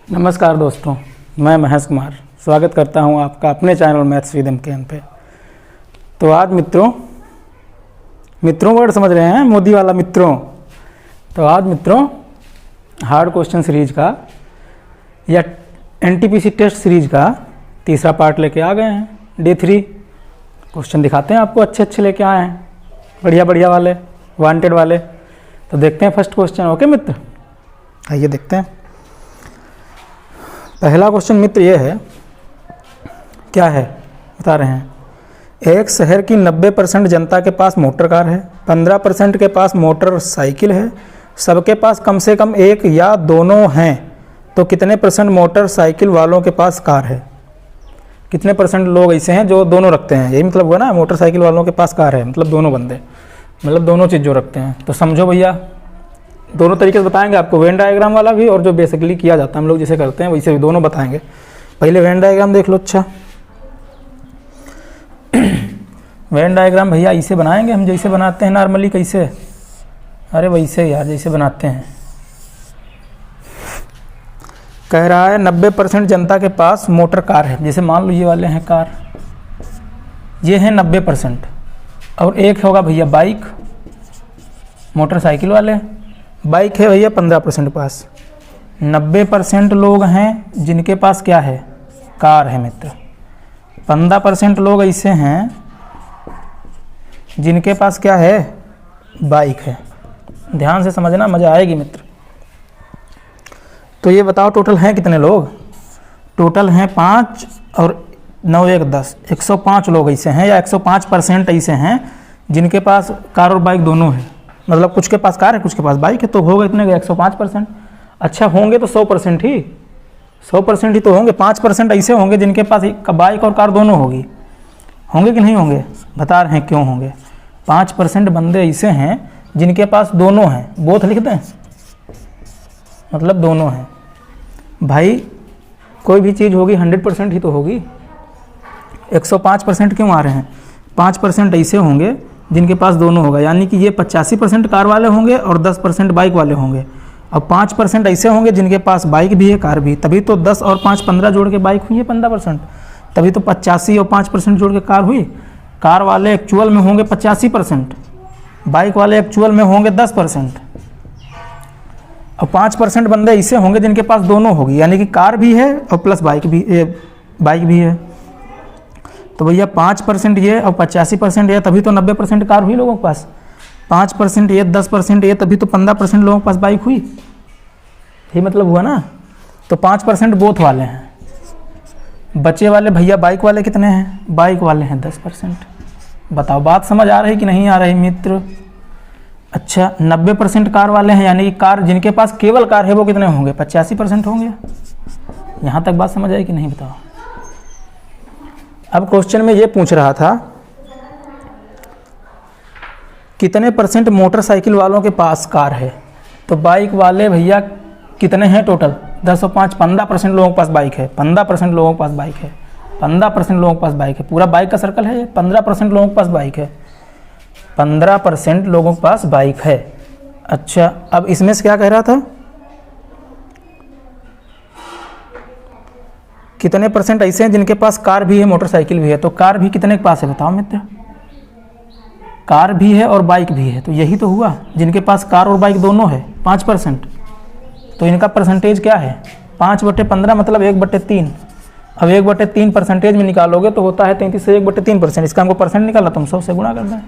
नमस्कार दोस्तों, मैं महेश कुमार स्वागत करता हूं आपका अपने चैनल मैथ्स विद MKN पे। तो आज मित्रों वर्ड समझ रहे हैं, मोदी वाला मित्रों। तो आज मित्रों हार्ड क्वेश्चन सीरीज का या NTPC टेस्ट सीरीज का तीसरा पार्ट लेके आ गए हैं। डे 3 क्वेश्चन दिखाते हैं आपको, अच्छे लेके आए हैं, बढ़िया वाले, वांटेड वाले। तो देखते हैं फर्स्ट क्वेश्चन। ओके मित्र, आइए देखते हैं। पहला क्वेश्चन मित्र ये है, क्या है बता रहे हैं। एक शहर की 90% जनता के पास मोटर कार है, 15% के पास मोटर साइकिल है, सबके पास कम से कम एक या दोनों हैं, तो कितने % मोटर साइकिल वालों के पास कार है। कितने % लोग ऐसे हैं जो दोनों रखते हैं, यही मतलब हुआ ना। मोटर साइकिल वालों के पास कार है मतलब दोनों बंदे, मतलब दोनों चीज़ जो रखते हैं। तो समझो भैया, दोनों तरीके से बताएंगे आपको, वेन डायग्राम वाला भी और जो बेसिकली किया जाता है हम लोग जिसे करते हैं वैसे भी दोनों बताएंगे। पहले वेन डायग्राम देख लो। अच्छा वेन डायग्राम भैया इसे बनाएंगे हम जैसे बनाते हैं नॉर्मली। कैसे? अरे वैसे यार जैसे बनाते हैं। कह रहा है 90% जनता के पास मोटर कार है। जैसे मान लो ये वाले हैं कार, ये हैं 90%, और एक होगा भैया बाइक, मोटरसाइकिल वाले। बाइक है भैया 15% पास। 90% लोग हैं जिनके पास क्या है, कार है मित्र। 15% लोग ऐसे हैं जिनके पास क्या है, बाइक है। ध्यान से समझना, मज़ा आएगी मित्र। तो ये बताओ टोटल हैं कितने लोग। टोटल हैं 5 और 9 1 10, 105 लोग ऐसे हैं, या 105% ऐसे हैं जिनके पास कार और बाइक दोनों है। मतलब कुछ के पास कार है, कुछ के पास बाइक है, तो होगा इतने 105%। अच्छा होंगे तो 100% ही, 100% ही तो होंगे। 5% ऐसे होंगे जिनके पास बाइक और कार दोनों होगी। होंगे कि नहीं होंगे, बता रहे हैं क्यों होंगे। 5% बंदे ऐसे हैं जिनके पास दोनों हैं, बोथ लिख दें, मतलब दोनों हैं। भाई कोई भी चीज़ होगी 100% ही तो होगी। 105% क्यों आ रहे हैं, 5% ऐसे होंगे जिनके पास दोनों होगा, यानी कि ये 85% कार वाले होंगे और 10% बाइक वाले होंगे। और 5% ऐसे होंगे जिनके पास बाइक भी है, कार भी। तभी तो 10 और 5 15 जोड़ के बाइक हुई है 15%। तभी तो 85 और 5% जोड़ के कार हुई। कार वाले एक्चुअल में होंगे 85%, बाइक वाले एक्चुअल में होंगे 10%। और 5% बंदे ऐसे होंगे जिनके पास दोनों होगी, यानी कि कार भी है और प्लस बाइक भी है। तो भैया 5% ये और 85% ये, तभी तो 90% कार हुई लोगों के पास। 5% ये, 10% ये, तभी तो 15% लोगों के पास बाइक हुई। यही मतलब हुआ ना। तो 5% बोथ वाले हैं। बचे वाले भैया बाइक वाले कितने हैं, बाइक वाले हैं 10%। बताओ बात समझ आ रही कि नहीं आ रही मित्र। अच्छा 90% कार वाले हैं, यानी कि कार जिनके पास केवल कार है वो कितने होंगे, 85% होंगे। यहाँ तक बात समझ आई कि नहीं बताओ। अब क्वेश्चन में ये पूछ रहा था कितने % मोटरसाइकिल वालों के पास कार है। तो बाइक वाले भैया कितने हैं टोटल, 10 और 5, 15% लोगों के पास बाइक है। 15% लोगों के पास बाइक है। 15% लोगों के पास बाइक है। पूरा बाइक का सर्कल है, 15% लोगों के पास बाइक है। 15% लोगों के पास बाइक है। अच्छा अब इसमें से क्या कह रहा था, कितने % ऐसे हैं जिनके पास कार भी है, मोटरसाइकिल भी है। तो कार भी कितने के पास है बताओ मित्र। कार भी है और बाइक भी है, तो यही तो हुआ जिनके पास कार और बाइक दोनों है, 5%। तो इनका परसेंटेज क्या है, 5/15 मतलब 1/3। अब 1/3 परसेंटेज में निकालोगे तो होता है 33 से 1/3%। इसका हमको परसेंट निकाला तो हम 100 से गुणा कर दें।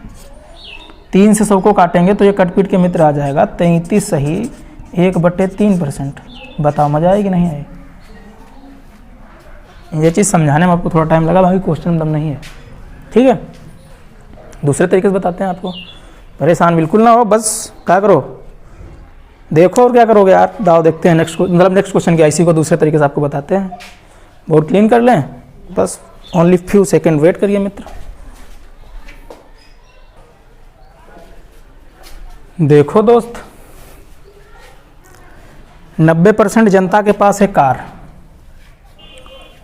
3 से 100 को काटेंगे तो ये कटपीट के मित्र आ जाएगा 33 सही 1/3%। बताओ मजा आएगी नहीं आएगी। ये चीज़ समझाने में आपको थोड़ा टाइम लगा, बाकी क्वेश्चन दम नहीं है, ठीक है। दूसरे तरीके से बताते हैं आपको, परेशान बिल्कुल ना हो, बस क्या करो देखो और क्या करोगे यार। दाव देखते हैं नेक्स्ट क्वेश्चन की आईसी को दूसरे तरीके से आपको बताते हैं। बोर्ड क्लीन कर लें, बस ओनली फ्यू सेकेंड वेट करिए मित्र। देखो दोस्त, 90% जनता के पास है कार,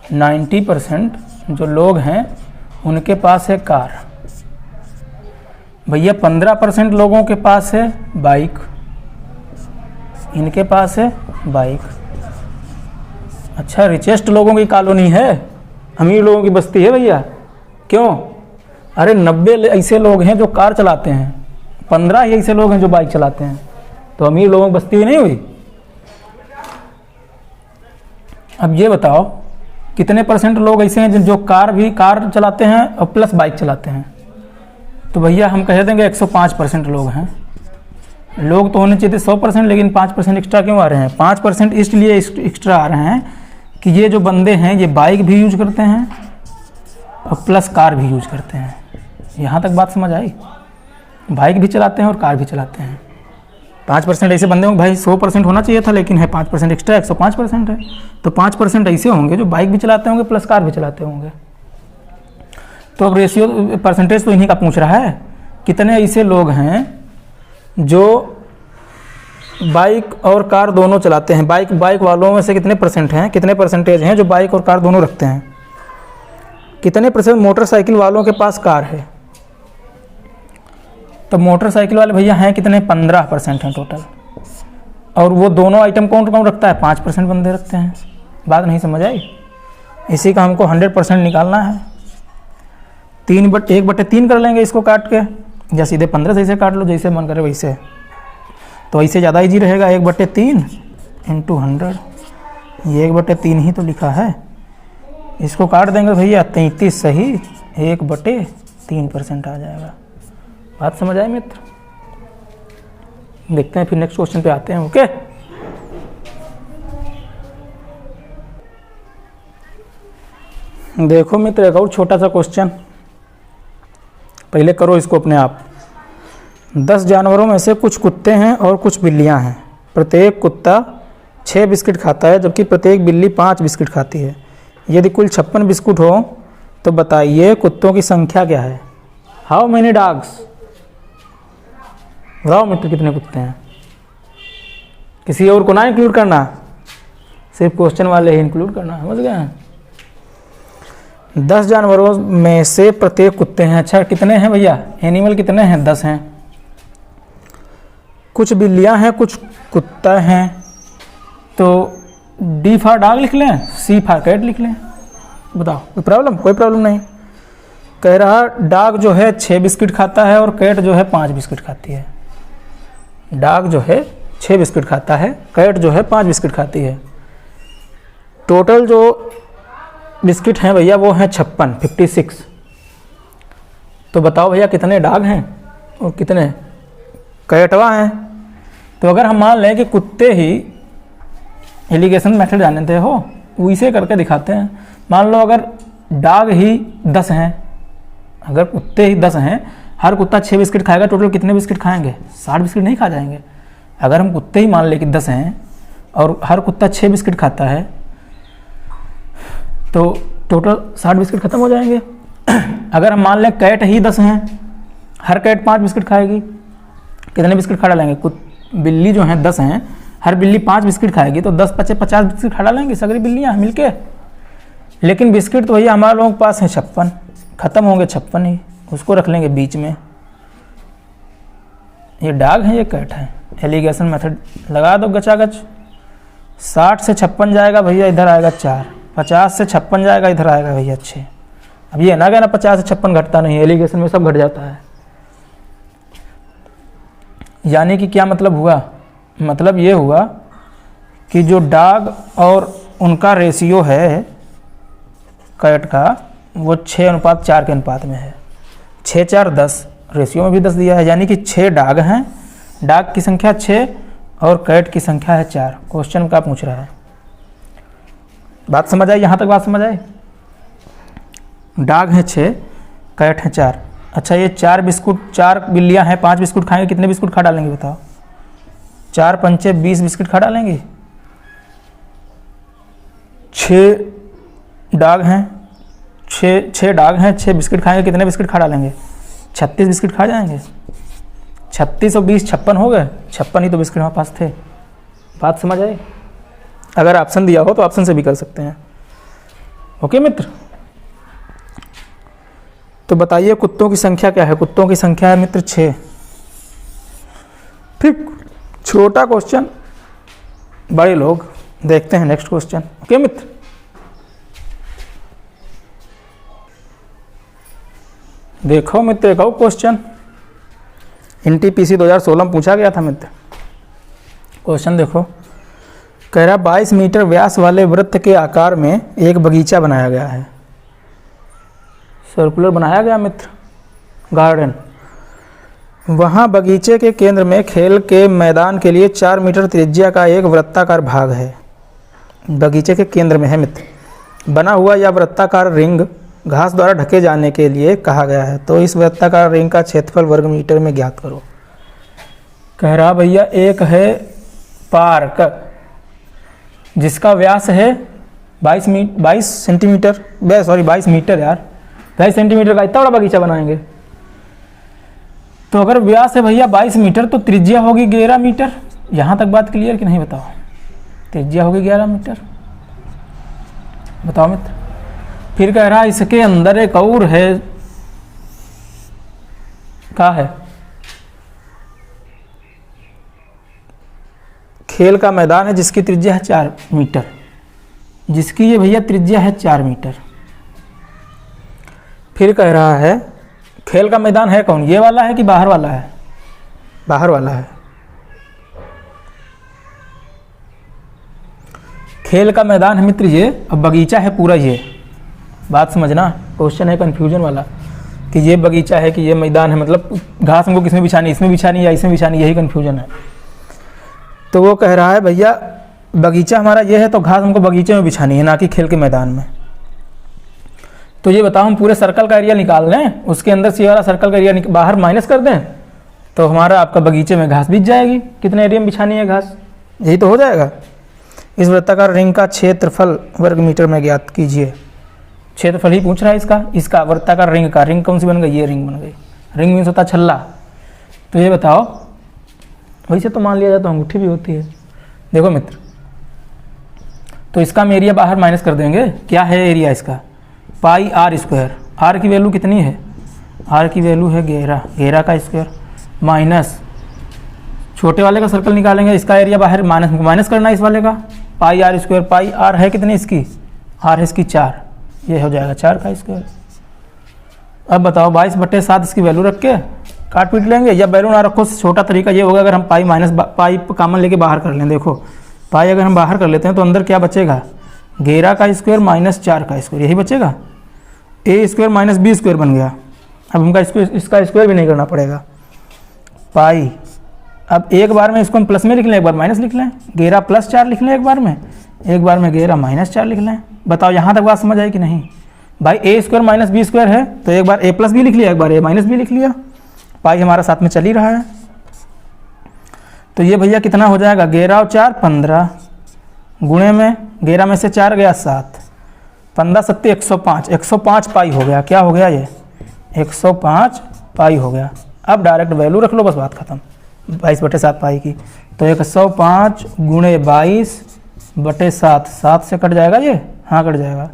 90% जो लोग हैं उनके पास है कार। भैया 15% लोगों के पास है बाइक, इनके पास है बाइक। अच्छा, रिचेस्ट लोगों की कॉलोनी है, अमीर लोगों की बस्ती है भैया? क्यों? अरे 90 ऐसे लोग हैं जो कार चलाते हैं, 15 ही ऐसे लोग हैं जो बाइक चलाते हैं, तो अमीर लोगों की बस्ती हुई नहीं हुई? अब ये बताओ कितने % लोग ऐसे हैं जो कार चलाते हैं और प्लस बाइक चलाते हैं? तो भैया हम कह देंगे 105% लोग हैं। लोग तो होने चाहिए 100%, लेकिन 5% एक्स्ट्रा क्यों आ रहे हैं? 5% इसलिए एक्स्ट्रा आ रहे हैं कि ये जो बंदे हैं ये बाइक भी यूज करते हैं और प्लस कार भी यूज करते हैं। यहाँ तक बात समझ आई? बाइक भी चलाते हैं और कार भी चलाते हैं। 5% ऐसे बंदे होंगे, भाई 100% होना चाहिए था, लेकिन है 5% एक्स्ट्रा, 105% है। तो 5% ऐसे होंगे जो बाइक भी चलाते होंगे प्लस कार भी चलाते होंगे। तो अब रेशियो परसेंटेज तो इन्हीं का पूछ रहा है, कितने ऐसे लोग हैं जो बाइक और कार दोनों चलाते हैं। बाइक वालों में से कितने % हैं, कितने % हैं जो बाइक और कार दोनों रखते हैं? कितने % मोटरसाइकिल वालों के पास कार है? तो मोटरसाइकिल वाले भैया हैं कितने? 15% हैं टोटल। और वो दोनों आइटम कौन कौन रखता है? 5% बंदे रखते हैं। बात नहीं समझ आई? इसी का हमको 100% निकालना है। 1/3 कर लेंगे इसको काट के, या सीधे 15 से काट लो, जैसे मन करे वैसे। तो ऐसे ज़्यादा ईजी रहेगा। 1/3 × 100, ये 1/3 ही तो लिखा है। इसको काट देंगे भैया, 33 सही 1/3% आ जाएगा। बात समझ आए मित्र? देखते हैं फिर नेक्स्ट क्वेश्चन पे आते हैं। ओके, देखो मित्र, एक और छोटा सा क्वेश्चन, पहले करो इसको अपने आप। 10 जानवरों में से कुछ कुत्ते हैं और कुछ बिल्लियां हैं। प्रत्येक कुत्ता 6 बिस्किट खाता है, जबकि प्रत्येक बिल्ली 5 बिस्किट खाती है। यदि कुल 56 बिस्कुट हो तो बताइए कुत्तों की संख्या क्या है? How many dogs? बताओ मित्र, कितने कुत्ते हैं? किसी और को ना इंक्लूड करना, सिर्फ क्वेश्चन वाले ही इंक्लूड करना, समझ गए? 10 जानवरों में से प्रत्येक कुत्ते हैं। अच्छा, कितने हैं भैया? एनिमल कितने हैं? 10 हैं। कुछ बिल्लियां हैं, कुछ कुत्ता हैं। तो D फॉर डॉग लिख लें, C फॉर कैट लिख लें। बताओ, कोई प्रॉब्लम? कोई प्रॉब्लम नहीं। कह रहा डॉग जो है 6 बिस्किट खाता है और कैट जो है 5 बिस्किट खाती है। डॉग जो है 6 बिस्किट खाता है, कैट जो है 5 बिस्किट खाती है। टोटल जो बिस्किट हैं भैया वो हैं 56। तो बताओ भैया कितने डॉग हैं और कितने कैटवा हैं? तो अगर हम मान लें कि कुत्ते ही एलिगेशन मेथड जानते हो, वैसे करके दिखाते हैं। मान लो अगर डॉग ही 10 हैं, अगर कुत्ते ही 10 हैं, हर कुत्ता 6 बिस्किट खाएगा, टोटल कितने बिस्किट खाएंगे? 60 बिस्किट नहीं खा जाएंगे? अगर हम कुत्ते ही मान लें कि 10 हैं और हर कुत्ता 6 बिस्किट खाता है, तो टोटल 60 बिस्किट खत्म हो जाएंगे। अगर हम मान लें कैट ही 10 हैं, हर कैट 5 बिस्किट खाएगी, कितने बिस्किट खा डालेंगे? बिल्ली जो हैं 10 हैं, हर बिल्ली 5 बिस्किट खाएगी, तो 10 × 50 बिस्किट खा डालेंगे सगरी बिल्लियाँ मिलके। लेकिन बिस्किट तो भैया हमारे लोगों के पास है 56, खत्म होंगे 56 ही, उसको रख लेंगे बीच में। ये डॉग है, ये कैट है। एलिगेशन मेथड लगा दो गचागच। 60 से 56 जाएगा भैया, इधर आएगा 4। 50 से 56 जाएगा, इधर आएगा भैया 6। अब ये ना कहना 50 से 56 घटता नहीं है, एलिगेशन में सब घट जाता है। यानी कि क्या मतलब हुआ? मतलब ये हुआ कि जो डॉग और उनका रेशियो है कैट का, वो 6:4 के अनुपात में है। 6, 4, 10, रेशियो में भी 10 दिया है। यानी कि 6 डॉग हैं, डॉग की संख्या 6 और कैट की संख्या है 4। क्वेश्चन क्या पूछ रहा है? बात समझ आई? यहाँ तक बात समझ आई? डॉग है 6, कैट है 4। अच्छा, ये 4 बिस्कुट, 4 बिल्लियाँ हैं, 5 बिस्कुट खाएंगे, कितने बिस्कुट खा डालेंगे बताओ? 4 × 5 = 20 बिस्किट खा डालेंगे। 6 डॉग हैं, 6 डॉग हैं, 6 बिस्किट खाएंगे, कितने बिस्किट खा डालेंगे? 36 बिस्किट खा जाएंगे। 36 और 20 56 हो गए। 56 ही तो बिस्किट हमारे पास थे। बात समझ आई? अगर ऑप्शन दिया हो तो ऑप्शन से भी कर सकते हैं। ओके मित्र, तो बताइए कुत्तों की संख्या क्या है? कुत्तों की संख्या है मित्र 6। ठीक, छोटा क्वेश्चन, बड़े लोग देखते हैं नेक्स्ट क्वेश्चन। ओके मित्र, देखो मित्र एक और क्वेश्चन NTPC 2016 में पूछा गया था मित्र। क्वेश्चन देखो, कह रहा 22 मीटर व्यास वाले वृत्त के आकार में एक बगीचा बनाया गया है। सर्कुलर बनाया गया मित्र, गार्डन। वहाँ बगीचे के केंद्र में खेल के मैदान के लिए 4 मीटर त्रिज्या का एक वृत्ताकार भाग है। बगीचे के केंद्र में है मित्र। बना हुआ यह वृत्ताकार रिंग घास द्वारा ढके जाने के लिए कहा गया है। तो इस वृत्ताकार रिंग का क्षेत्रफल वर्ग मीटर में ज्ञात करो। कह रहा भैया एक है पार्क जिसका व्यास है 22 सेंटीमीटर, 22 मीटर यार, 22 सेंटीमीटर का इतना बड़ा बगीचा बनाएंगे। तो अगर व्यास है भैया 22 मीटर तो त्रिज्या होगी 11 मीटर। यहाँ तक बात क्लियर कि नहीं बताओ? त्रिज्या होगी 11 मीटर, बताओ मित्र। फिर कह रहा इसके अंदर एक और है, क्या है? खेल का मैदान है जिसकी त्रिज्या है 4 मीटर, जिसकी ये भैया त्रिज्या है 4 मीटर। फिर कह रहा है खेल का मैदान है कौन, ये वाला है कि बाहर वाला है? बाहर वाला है। खेल का मैदान है मित्र ये, अब बगीचा है पूरा ये। बात समझना, क्वेश्चन है कन्फ्यूजन वाला कि ये बगीचा है कि ये मैदान है, मतलब घास हमको किसमें बिछानी, इसमें बिछानी या इसमें बिछानी, यही कन्फ्यूजन है। तो वो कह रहा है भैया बगीचा हमारा ये है तो घास हमको बगीचे में बिछानी है, ना कि खेल के मैदान में। तो ये बताओ हम पूरे सर्कल का एरिया निकाल लें, उसके अंदर से ये वाला सर्कल का एरिया बाहर माइनस कर दें तो हमारा आपका बगीचे में घास बिछ जाएगी। कितने एरिया में बिछानी है घास, यही तो हो जाएगा। इस वृत्ताकार रिंग का क्षेत्रफल वर्ग मीटर में ज्ञात कीजिए। क्षेत्रफल ही पूछ रहा है इसका वृत्ताकार रिंग का। रिंग कौन सी बन गई? ये रिंग बन गई। रिंग मीन्स होता छल्ला। तो ये बताओ, वैसे तो मान लिया जाए तो अंगूठी भी होती है। देखो मित्र, तो इसका हम एरिया बाहर माइनस कर देंगे। क्या है एरिया इसका? पाई आर स्क्वायर। आर की वैल्यू कितनी है? आर की वैल्यू है 11, 11 का स्क्वायर माइनस छोटे वाले का सर्कल निकालेंगे, इसका एरिया बाहर माइनस करना है इस वाले का। पाई आर स्क्वायर, पाई आर है कितनी इसकी? आर है इसकी 4, ये हो जाएगा 4 का स्क्वायर। अब बताओ 22/7 इसकी वैल्यू रख के काट पीट लेंगे, या वैल्यू ना रखो। छोटा तरीका ये होगा अगर हम पाई कॉमन लेके बाहर कर लें। देखो पाई अगर हम बाहर कर लेते हैं तो अंदर क्या बचेगा? 11 का स्क्वायर माइनस 4 का स्क्वायर, यही बचेगा। ए स्क्वायर माइनस बी स्क्वायर बन गया। अब हमका इसका स्क्वायर भी नहीं करना पड़ेगा। पाई, अब एक बार में इसको हम प्लस में लिख लें, एक बार माइनस लिख लें। 11 + 4 लिख लें एक बार में 11 माइनस 4 लिख लें। बताओ यहाँ तक बात समझ आई कि नहीं? भाई ए स्क्वायर माइनस बी स्क्वायर है तो एक बार a प्लस बी लिख लिया, एक बार a माइनस बी लिख लिया। पाई हमारा साथ में चल ही रहा है। तो ये भैया कितना हो जाएगा? 11 और 4 15, गुणे में 11 में से 4 गया 7, 15 7 105, 105 पाई हो गया। क्या हो गया ये? 105 पाई हो गया। अब डायरेक्ट वैल्यू रख लो, बस बात खत्म। 22/7 पाई की। तो 105 गुणे 22/7, 7 से कट जाएगा ये, हाँ कट जाएगा।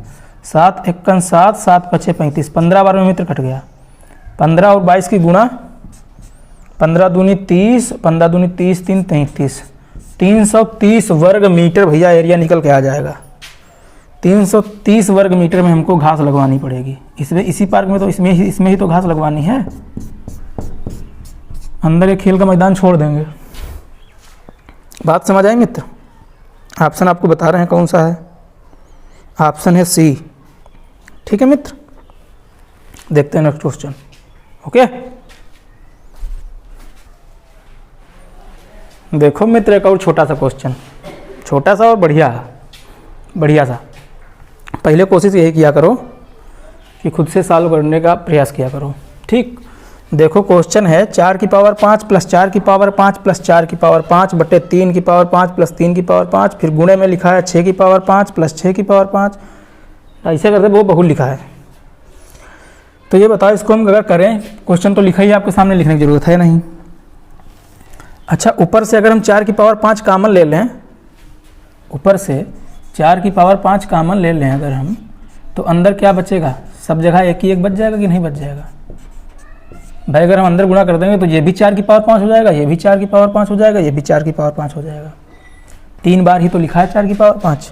7 × 7, 7 × 5 35, 15 बार में मित्र कट गया। 15 और 22 की गुणा, 15 दूनी 30, 15 दूनी 30, 3 33, 330 वर्ग मीटर भैया एरिया निकल के आ जाएगा। 330 वर्ग मीटर में हमको घास लगवानी पड़ेगी। इसमें इसी पार्क में तो इसमें ही तो घास लगवानी है। अंदर एक खेल का मैदान छोड़ देंगे। बात समझ आई मित्र? ऑप्शन आपको बता रहे हैं कौन सा है। ऑप्शन है सी। ठीक है मित्र, देखते हैं नेक्स्ट क्वेश्चन। ओके, देखो मित्र एक और छोटा सा क्वेश्चन, छोटा सा और बढ़िया सा। पहले कोशिश यही किया करो कि खुद से सॉल्व करने का प्रयास किया करो। ठीक, देखो क्वेश्चन है 4 की पावर 5 + 4 की पावर 5 + 4 की पावर 5 बटे 3 की पावर 5 + 3 की पावर 5, फिर गुणे में लिखा है 6 की पावर 5 + 6 की पावर 5। ऐसे करते वो बहुल लिखा है। तो ये बताओ इसको हम अगर करें, क्वेश्चन तो लिखा ही आपके सामने, लिखने की जरूरत है नहीं। अच्छा, ऊपर से अगर हम 4 की पावर 5 कॉमन ले लें, ऊपर से 4 की पावर 5 कॉमन ले लें अगर हम, तो अंदर क्या बचेगा? सब जगह एक ही एक बच जाएगा कि नहीं बच जाएगा? भाई अगर हम अंदर गुणा कर देंगे तो ये भी 4 की पावर 5 हो जाएगा, ये भी 4 की पावर 5 हो जाएगा, ये भी 4 की पावर 5 हो जाएगा। 3 बार ही तो लिखा है 4 की पावर 5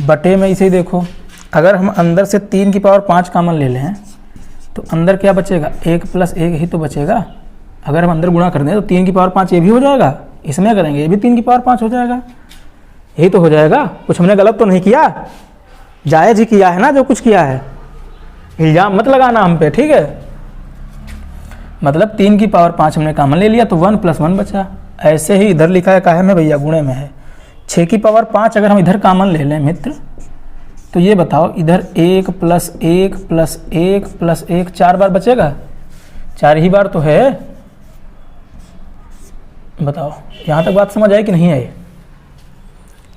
बटे में। इसे ही देखो, अगर हम अंदर से 3 की पावर 5 कॉमन ले लें तो अंदर क्या बचेगा, 1 + 1 ही तो बचेगा। अगर हम अंदर गुणा कर दें तो 3 की पावर 5 ये भी हो जाएगा, इसमें करेंगे ये भी 3 की पावर 5 हो जाएगा, यही तो हो जाएगा। कुछ हमने गलत तो नहीं किया, जायज़ ही किया है ना जो कुछ किया है। इल्ज़ाम मत लगाना हम पे, ठीक है। मतलब 3 की पावर 5 हमने कॉमन ले लिया तो 1 + 1 बचा। ऐसे ही इधर लिखा है, काहे में भैया, गुणे में है। 6 की पावर 5 अगर हम इधर कॉमन ले लें मित्र, तो ये बताओ इधर 1 + 1 + 1 + 1 4 बार बचेगा, 4 ही बार तो है। बताओ यहाँ तक बात समझ आई कि नहीं आई।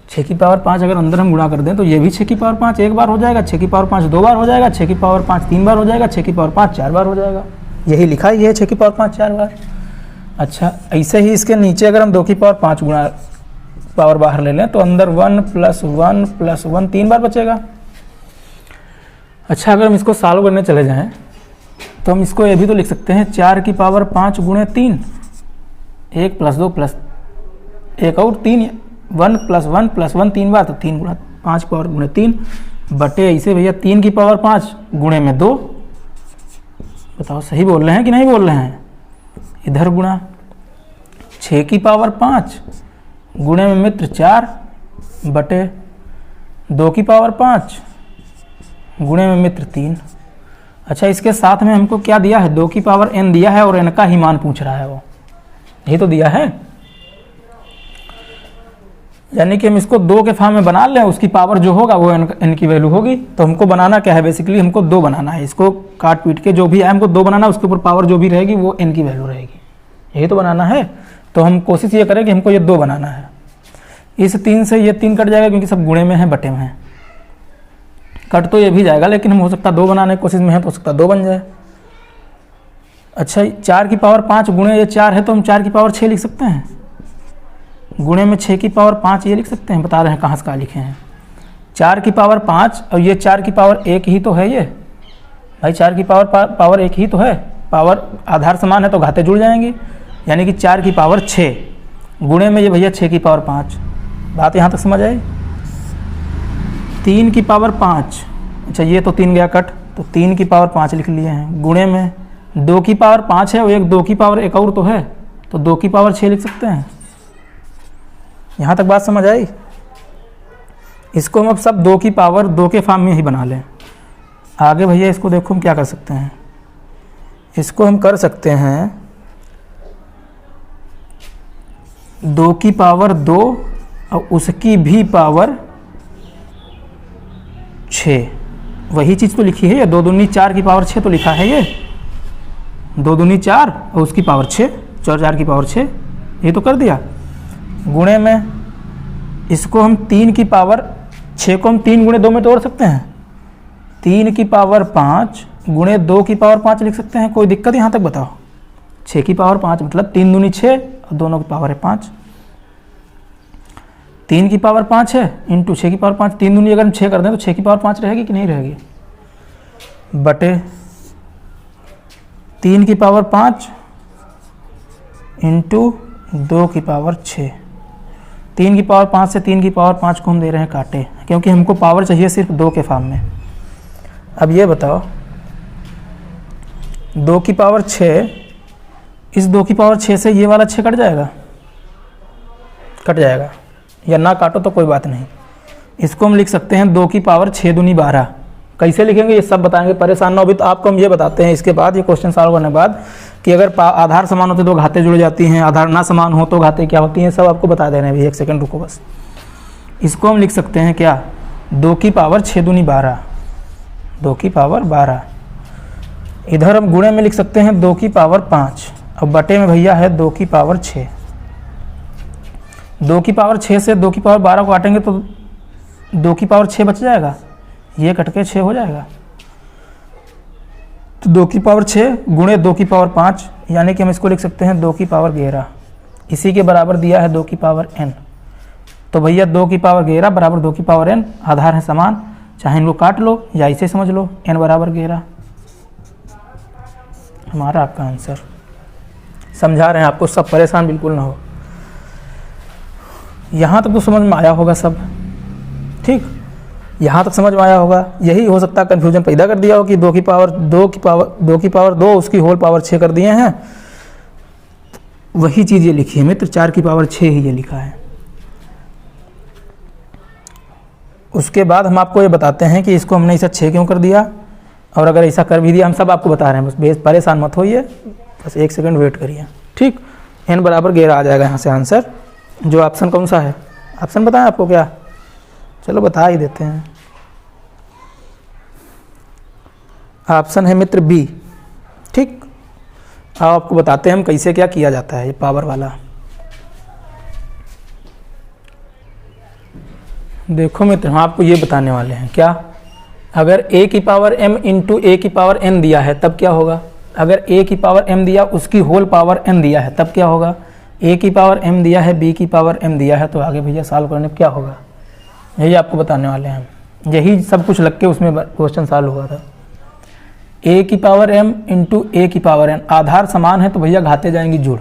6 की पावर 5 अगर अंदर हम गुणा कर दें तो ये भी 6 की पावर 5 1 बार हो जाएगा, 6 की पावर 5 2 बार हो जाएगा, 6 की पावर 5 3 बार हो जाएगा, 6 की पावर 5 4 बार हो जाएगा। यही लिखा ही है 6 की पावर 5 4 बार। अच्छा, ऐसे ही इसके नीचे अगर हम 2 की पावर 5 गुणा पावर बाहर ले लें तो अंदर 1 + 1 + 1 3 बार बचेगा। अच्छा, अगर हम इसको सॉल्व करने चले जाएं तो हम इसको ये भी तो लिख सकते हैं 4 की पावर 5 × 3, 1 + 2 + 1 और 3, 1 + 1 + 1 3 बार, तो 3 × 5 पावर × 3 बटे इसे भैया 3 की पावर 5 गुणे में 2। बताओ सही बोल रहे हैं कि नहीं बोल रहे हैं। इधर गुणा 6 की पावर 5 गुणे में मित्र 4 बटे 2 की पावर 5 गुणे में मित्र 3। अच्छा, इसके साथ में हमको क्या दिया है, 2 की पावर n दिया है और n का ही मान पूछ रहा है, वो यही तो दिया है। यानी कि हम इसको 2 के फॉर्म में बना लें, उसकी पावर जो होगा वो n की वैल्यू होगी। तो हमको बनाना क्या है, बेसिकली हमको 2 बनाना है। इसको काट पीट के जो भी है हमको 2 बनाना, उसके ऊपर पावर जो भी रहेगी वो n की वैल्यू रहेगी, यही तो बनाना है। तो हम कोशिश ये करें कि हमको ये 2 बनाना है। इस 3 से ये 3 कट जाएगा क्योंकि सब गुणे में है बटे में है, कट तो ये भी जाएगा, लेकिन हम हो सकता 2 बनाने की कोशिश में है तो हो सकता 2 बन जाए। अच्छा, 4 की पावर 5 गुणे ये 4 है तो हम 4 की पावर 6 लिख सकते हैं, गुणे में 6 की पावर 5 ये लिख सकते हैं। बता रहे हैं कहाँ से कहाँ लिखे हैं। 4 की पावर 5 और ये 4 की पावर 1 ही तो है। ये भाई 4 की पावर 1 ही तो है, पावर आधार समान है तो घाते जुड़ जाएंगी, यानी कि 4 की पावर 6 गुणे में ये भैया 6 की पावर 5। बात यहाँ तक समझ आई। 3 की पावर 5, अच्छा ये तो 3 गया कट, तो 3 की पावर 5 लिख लिए हैं, गुणे में 2 की पावर 5 है और एक 2 की पावर 1 और तो है, तो 2 की पावर 6 लिख सकते हैं। यहाँ तक बात समझ आई। इसको हम अब सब 2 की पावर 2 के फॉर्म में ही बना लें। आगे भैया इसको देखो हम क्या कर सकते हैं, इसको हम कर सकते हैं 2 की पावर 2 और उसकी भी पावर 6, वही चीज़ तो लिखी है ये। 2 दूनी 4 की पावर 6 तो लिखा है ये, 2 दूनी 4 और उसकी पावर 6, 4 की पावर 6, ये तो कर दिया। गुणे में इसको हम 3 की पावर 6 को हम 3 × 2 में तोड़ सकते हैं, 3 की पावर 5 गुणे 2 की पावर 5 लिख सकते हैं। कोई दिक्कत यहाँ तक बताओ। 6 की पावर 5 मतलब 3 दूनी 6 और दोनों की पावर है 5, 3 की पावर 5 है इंटू 6 की पावर 5, 3 दूनी अगर हम 6 कर दें तो 6 की पावर 5 रहेगी कि नहीं रहेगी, बटे 3 की पावर 5 इंटू 2 की पावर 6। 3 की पावर 5 से 3 की पावर 5 को हम दे रहे हैं काटे, क्योंकि हमको पावर चाहिए सिर्फ 2 के फॉर्म में। अब ये बताओ 2 की पावर 6, इस 2 की पावर 6 से ये वाला 6 कट जाएगा, कट जाएगा, या ना काटो तो कोई बात नहीं। इसको हम लिख सकते हैं 2 की पावर 6 दूनी 12। कैसे लिखेंगे ये सब बताएंगे, परेशान ना हो। अभी तो आपको हम ये बताते हैं इसके बाद, ये क्वेश्चन सॉल्व करने के बाद, कि अगर आधार समान होते तो घाते जुड़ जाती हैं, आधार ना समान हो तो घाते क्या होती हैं, सब आपको बता दे रहे हैं। अभी 1 सेकंड रुको बस। इसको हम लिख सकते हैं क्या, 2 की पावर 6 दूनी 12, 2 की पावर 12। इधर हम गुणे में लिख सकते हैं 2 की पावर 5 और बटे में भैया है 2 की पावर 6। 2 की पावर 6 से 2 की पावर 12 को काटेंगे तो 2 की पावर 6 बच जाएगा, ये कट के 6 हो जाएगा। तो 2 की पावर 6 गुणे 2 की पावर 5, यानी कि हम इसको लिख सकते हैं 2 की पावर 11। इसी के बराबर दिया है 2 की पावर n। तो भैया 2 की पावर 11 बराबर 2 की पावर n, आधार है समान, चाहे इनको काट लो या इसे समझ लो, n बराबर 11 हमारा आपका आंसर। समझा रहे हैं आपको, सब परेशान बिल्कुल ना हो। यहाँ तक तो समझ में आया होगा सब, ठीक, यहाँ तक समझ में आया होगा। यही हो सकता है कन्फ्यूजन पैदा कर दिया हो कि 2 की पावर 2 उसकी होल पावर 6 कर दिए हैं, वही चीज़ ये लिखी है मित्र, 4 की पावर 6 ही ये लिखा है। उसके बाद हम आपको ये बताते हैं कि इसको हमने ऐसा 6 क्यों कर दिया, और अगर ऐसा कर भी दिया, हम सब आपको बता रहे हैं, बस परेशान मत होइए, बस 1 सेकंड वेट करिए, ठीक। n बराबर 11 आ जाएगा यहाँ से आंसर। जो ऑप्शन कौन सा है, ऑप्शन बताएं आपको क्या, चलो बता ही देते हैं। ऑप्शन है मित्र बी, ठीक। अब आपको बताते हैं हम कैसे क्या किया जाता है ये पावर वाला। देखो मित्र, हम आपको ये बताने वाले हैं क्या, अगर a की पावर m इंटू a की पावर n दिया है तब क्या होगा, अगर a की पावर m दिया उसकी होल पावर n दिया है तब क्या होगा, a की पावर m दिया है b की पावर m दिया है, तो आगे भैया सॉल्व करने पर क्या होगा, यही आपको बताने वाले हैं। यही सब कुछ लग के उसमें क्वेश्चन सॉल्व हुआ था। a की पावर m इंटू a की पावर n, आधार समान है तो भैया घाते जाएंगी जुड़,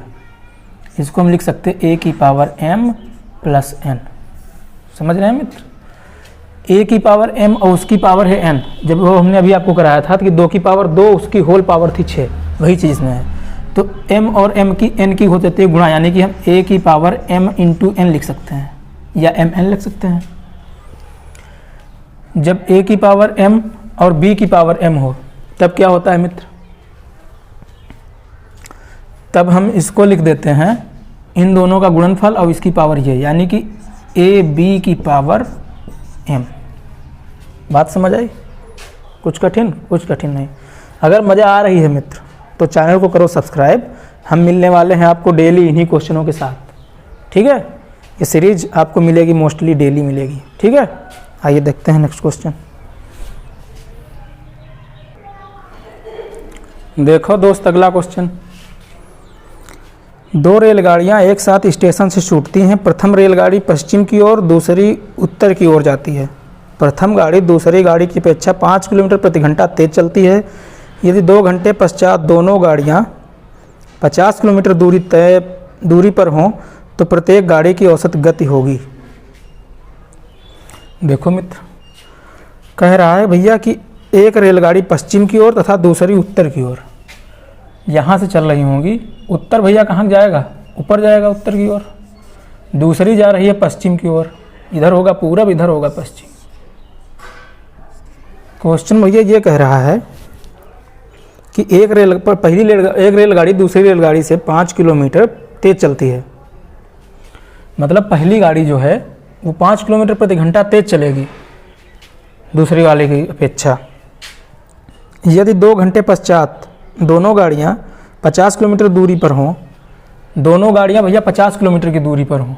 इसको हम लिख सकते हैं a की पावर m प्लस n, समझ रहे हैं मित्र। a की पावर m और उसकी पावर है n, जब वो हमने अभी आपको कराया था कि 2 की पावर 2 उसकी होल पावर थी 6, वही चीज़ में है। तो m और m की n की हो जाती है गुणा, यानी कि हम a की पावर m इंटू n लिख सकते हैं या mn लिख सकते हैं। जब a की पावर m और b की पावर m हो तब क्या होता है मित्र, तब हम इसको लिख देते हैं इन दोनों का गुणनफल और इसकी पावर ये, यानी कि a b की पावर m। बात समझ आई, कुछ कठिन नहीं। अगर मज़ा आ रही है मित्र तो चैनल को करो सब्सक्राइब, हम मिलने वाले हैं आपको डेली इन्हीं क्वेश्चनों के साथ, ठीक है। ये सीरीज आपको मिलेगी, मोस्टली डेली मिलेगी, ठीक है। आइए देखते हैं नेक्स्ट क्वेश्चन। देखो दोस्त, अगला क्वेश्चन, 2 रेलगाड़ियां एक साथ स्टेशन से छूटती हैं। प्रथम रेलगाड़ी पश्चिम की ओर, दूसरी उत्तर की ओर जाती है। प्रथम गाड़ी दूसरी गाड़ी की अपेक्षा 5 किलोमीटर प्रति घंटा तेज चलती है। यदि 2 घंटे पश्चात दोनों गाड़ियां 50 किलोमीटर दूरी पर हों तो प्रत्येक गाड़ी की औसत गति होगी। देखो मित्र, कह रहा है भैया कि एक रेलगाड़ी पश्चिम की ओर तथा दूसरी उत्तर की ओर यहाँ से चल रही होंगी। उत्तर भैया कहाँ जाएगा, ऊपर जाएगा उत्तर की ओर। दूसरी जा रही है पश्चिम की ओर, इधर होगा पूरब, इधर होगा पश्चिम। क्वेश्चन भैया ये कह रहा है कि एक रेलगाड़ी दूसरी रेलगाड़ी से 5 किलोमीटर तेज चलती है। मतलब पहली गाड़ी जो है वो 5 किलोमीटर प्रति घंटा तेज चलेगी दूसरी वाले की अपेक्षा। यदि 2 घंटे पश्चात दोनों गाड़ियां 50 किलोमीटर दूरी पर हों, दोनों गाड़ियां भैया 50 किलोमीटर की दूरी पर हों,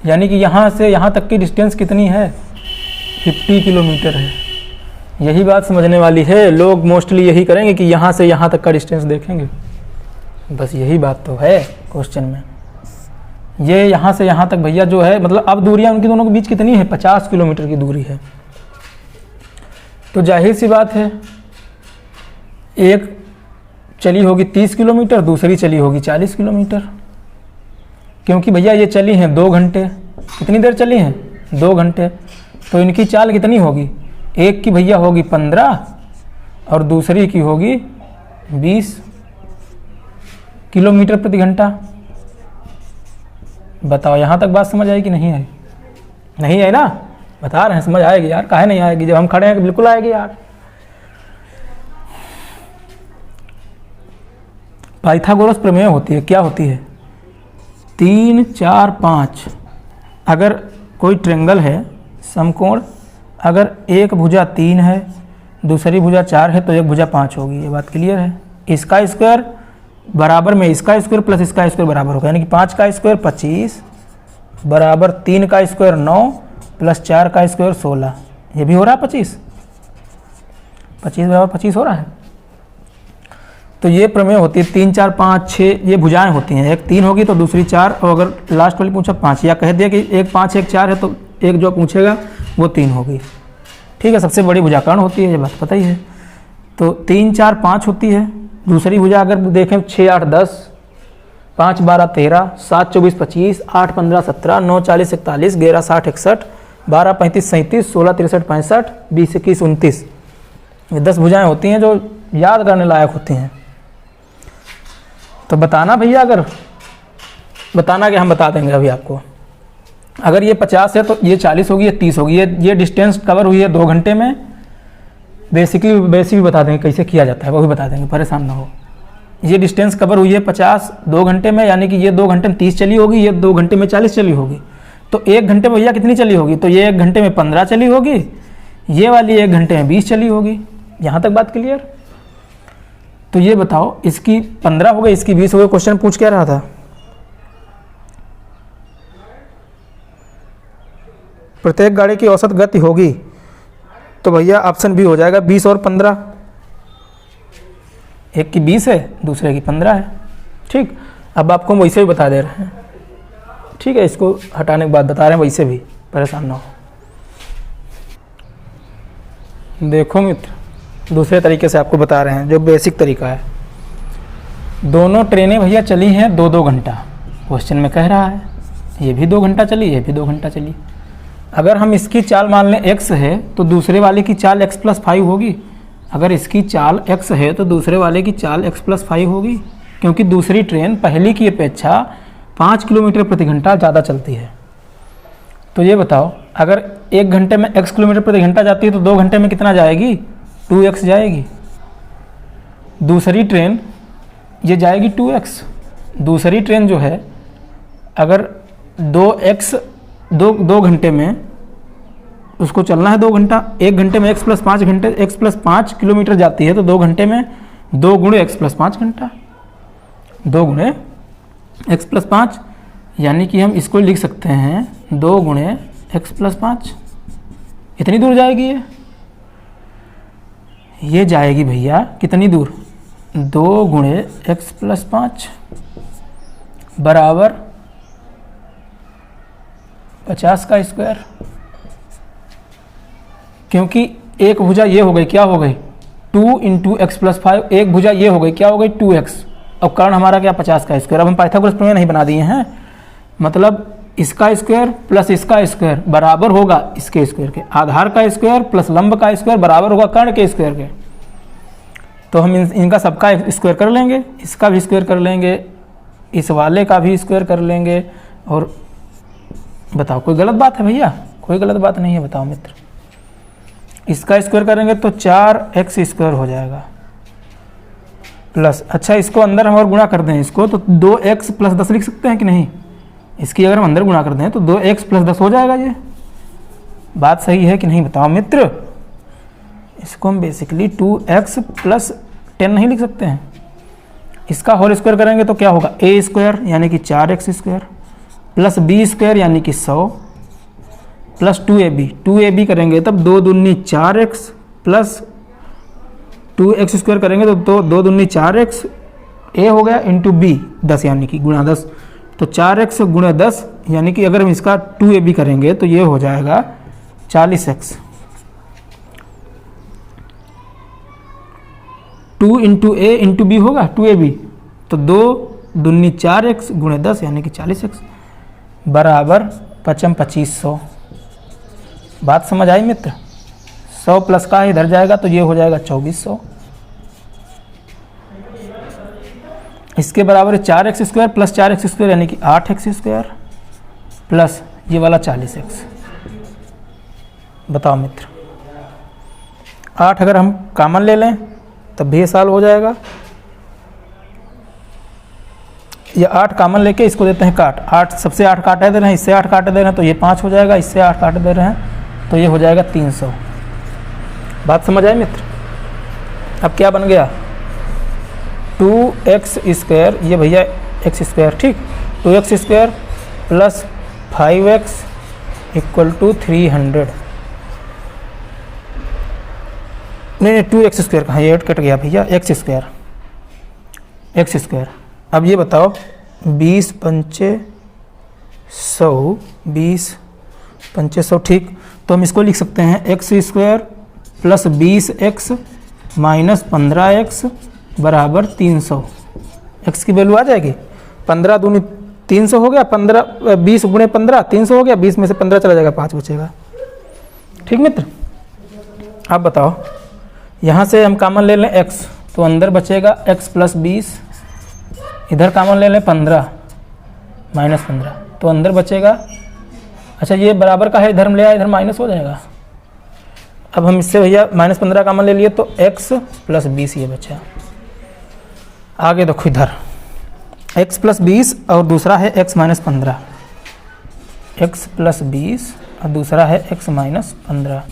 यानी कि यहाँ से यहाँ तक की डिस्टेंस कितनी है, 50 किलोमीटर है। यही बात समझने वाली है, लोग मोस्टली यही करेंगे कि यहाँ से यहाँ तक का डिस्टेंस देखेंगे, बस यही बात तो है क्वेश्चन में। ये यहाँ से यहाँ तक भैया जो है, मतलब अब दूरियाँ उनकी दोनों के बीच कितनी है, 50 किलोमीटर की दूरी है। तो जाहिर सी बात है, एक चली होगी 30 किलोमीटर, दूसरी चली होगी 40 किलोमीटर, क्योंकि भैया ये चली हैं 2 घंटे। कितनी देर चली हैं, 2 घंटे। तो इनकी चाल कितनी होगी, एक की भैया होगी 15 और दूसरी की होगी 20 किलोमीटर प्रति घंटा। बताओ यहाँ तक बात समझ आई कि नहीं आई? नहीं आई ना, बता रहे हैं समझ आएगी यार, काहे नहीं आएगी, जब हम खड़े हैं कि बिल्कुल आएगी यार। पाइथागोरस प्रमेय होती है, क्या होती है, 3, 4, 5। अगर कोई ट्रायंगल है समकोण, अगर एक भुजा 3 है दूसरी भुजा 4 है तो एक भुजा 5 होगी। ये बात क्लियर है। इसका स्क्वायर बराबर में इसका स्क्वायर प्लस इसका स्क्वायर बराबर होगा, यानी कि 5 का स्क्वायर 25 बराबर 3 का स्क्वायर 9 प्लस 4 का स्क्वायर 16। ये भी हो रहा है 25 बराबर 25 हो रहा है। तो ये प्रमेय होती है 3, 4, 5, 6 ये भुजाएं होती हैं। एक 3 होगी तो दूसरी 4, और अगर लास्ट वाली पूछा 5, या कह दिया कि एक 5 एक 4 है तो एक जो पूछेगा वो 3 होगी। ठीक है, सबसे बड़ी भुजा कर्ण होती है, ये बात पता ही है। तो 3, 4, 5 होती है। दूसरी भुजा अगर देखें 6, 8, 10 5 12 13, 7 24 25, 8 15 17, 9 40 41, 11 60 61, 12 35 37, 16 63 65, 20 21 29। ये 10 भुजाएं होती हैं जो याद करने लायक होती हैं। तो बताना भैया, अगर बताना कि हम बता देंगे अभी आपको। अगर ये 50 है तो ये 40 होगी, ये 30 होगी। ये डिस्टेंस कवर हुई है 2 घंटे में। बेसिक भी बता देंगे कैसे किया जाता है, वो भी बता देंगे, परेशान ना हो। ये डिस्टेंस कवर हुई है 50 2 घंटे में, यानी कि ये 2 घंटे में 30 चली होगी, ये 2 घंटे में 40 चली होगी। तो 1 घंटे में भैया कितनी चली होगी? तो ये 1 घंटे में 15 चली होगी, ये वाली 1 घंटे में 20 चली होगी। यहाँ तक बात क्लियर? तो ये बताओ, इसकी 15 हो गई, इसकी 20 हो गई। क्वेश्चन पूछ क्या रहा था? प्रत्येक गाड़ी की औसत गति होगी, तो भैया ऑप्शन बी हो जाएगा 20 और 15। एक की 20 है, दूसरे की 15 है। ठीक, अब आपको हम वैसे भी बता दे रहे हैं। ठीक है, इसको हटाने के बाद बता रहे हैं वैसे भी, परेशान ना हो। देखो मित्र, दूसरे तरीके से आपको बता रहे हैं, जो बेसिक तरीका है। दोनों ट्रेनें भैया चली हैं 2-2 घंटा। क्वेश्चन में कह रहा है ये भी 2 घंटा चली, ये भी 2 घंटा चली। अगर हम इसकी चाल मान लें x है, तो दूसरे वाले की चाल x + 5 होगी। अगर इसकी चाल x है तो दूसरे वाले की चाल x + 5 होगी, क्योंकि दूसरी ट्रेन पहली की अपेक्षा 5 किलोमीटर प्रति घंटा ज़्यादा चलती है। तो ये बताओ, अगर 1 घंटे में x किलोमीटर प्रति घंटा जाती है तो 2 घंटे में कितना जाएगी? 2x जाएगी। दूसरी ट्रेन ये जाएगी 2x। दूसरी ट्रेन जो है, अगर 2 घंटे में उसको चलना है 2 घंटा, 1 घंटे में x + 5 घंटे, x + 5 किलोमीटर जाती है, तो 2 घंटे में 2 × x + 5 घंटा, 2 × x + 5, यानी कि हम इसको लिख सकते हैं 2 × x + 5। इतनी दूर जाएगी ये जाएगी भैया कितनी दूर? 2 × x + 5 बराबर 50 का स्क्वायर। क्योंकि एक भुजा ये हो गई, क्या हो गई? 2 × x + 5। एक भुजा ये हो गई, क्या हो गई? 2x। अब कारण हमारा क्या? 50 का स्क्वायर। अब हम पाइथागोरस प्रमेय नहीं बना दिए हैं, मतलब इसका स्क्वायर प्लस इसका स्क्वायर बराबर होगा इसके स्क्वायर के। आधार का स्क्वायर प्लस लंब का स्क्वायर बराबर होगा कर्ण के स्क्वायर के। तो हम इनका सबका स्क्वायर कर लेंगे, इसका भी स्क्वायर कर लेंगे, इस वाले का भी स्क्वायर कर लेंगे। और बताओ, कोई गलत बात है भैया? कोई गलत बात नहीं है, बताओ मित्र। इसका स्क्वायर करेंगे तो 4x² हो जाएगा प्लस, अच्छा इसको अंदर हम और गुणा कर दें इसको, तो 2x + 10 लिख सकते हैं कि नहीं? इसकी अगर हम अंदर गुणा कर दें तो 2x + 10 हो जाएगा। ये बात सही है कि नहीं, बताओ मित्र? इसको हम बेसिकली 2x + 10 नहीं लिख सकते हैं? इसका होल स्क्वायर करेंगे तो क्या होगा? a² यानी कि 4x² प्लस b² यानी कि 100 प्लस 2ab करेंगे तब 2 दूनी 4x प्लस 2x² करेंगे तो 2 दूनी 4x, a हो गया इंटू b 10 यानी कि गुणा 10, तो 4x × 10 यानी कि अगर हम इसका 2ab करेंगे तो ये हो जाएगा 40x। 2 × a × b होगा 2ab, तो 2 दूनी 4x × 10 यानी कि 40x बराबर 2500। बात समझ आई मित्र? 100 प्लस का इधर जाएगा तो ये हो जाएगा 2400। इसके बराबर 4x² प्लस 4x² यानी कि 8x² प्लस ये वाला 40x। बताओ मित्र, 8 अगर हम कॉमन ले लें तब भी साल हो जाएगा। ये 8 कॉमन लेके इसको देते हैं काट, 8 सबसे 8 काटे दे रहे हैं, इससे 8 काटे दे रहे हैं तो ये 5 हो जाएगा, इससे 8 काटे दे रहे हैं तो ये हो जाएगा 300। बात समझ आई मित्र? अब क्या बन गया? 2x², ये भैया x², ठीक, 2x² प्लस 5x = 300। नहीं 2x² कहाँ, ये कट गया भैया, x²। अब ये बताओ 20 पंचे 100, 20 पंचे 100, ठीक। तो हम इसको लिख सकते हैं x² plus 20x minus 15x बराबर 300। x की वैल्यू आ जाएगी 15 दूनी 300 हो गया, 15 20 गुणे 15 300 हो गया, 20 में से 15 चला जाएगा, 5 बचेगा। ठीक मित्र, अब बताओ, यहाँ से हम कॉमन ले लें x, तो अंदर बचेगा x प्लस 20, इधर कॉमन ले लें 15 माइनस 15, तो अंदर बचेगा, अच्छा ये बराबर का है, इधर हम ले आए, इधर माइनस हो जाएगा। अब हम इससे भैया माइनस 15 कॉमन ले लिए तो x प्लस 20 ये बचा। आगे देखो इधर x प्लस 20 और दूसरा है x माइनस 15, x प्लस 20 और दूसरा है x माइनस 15।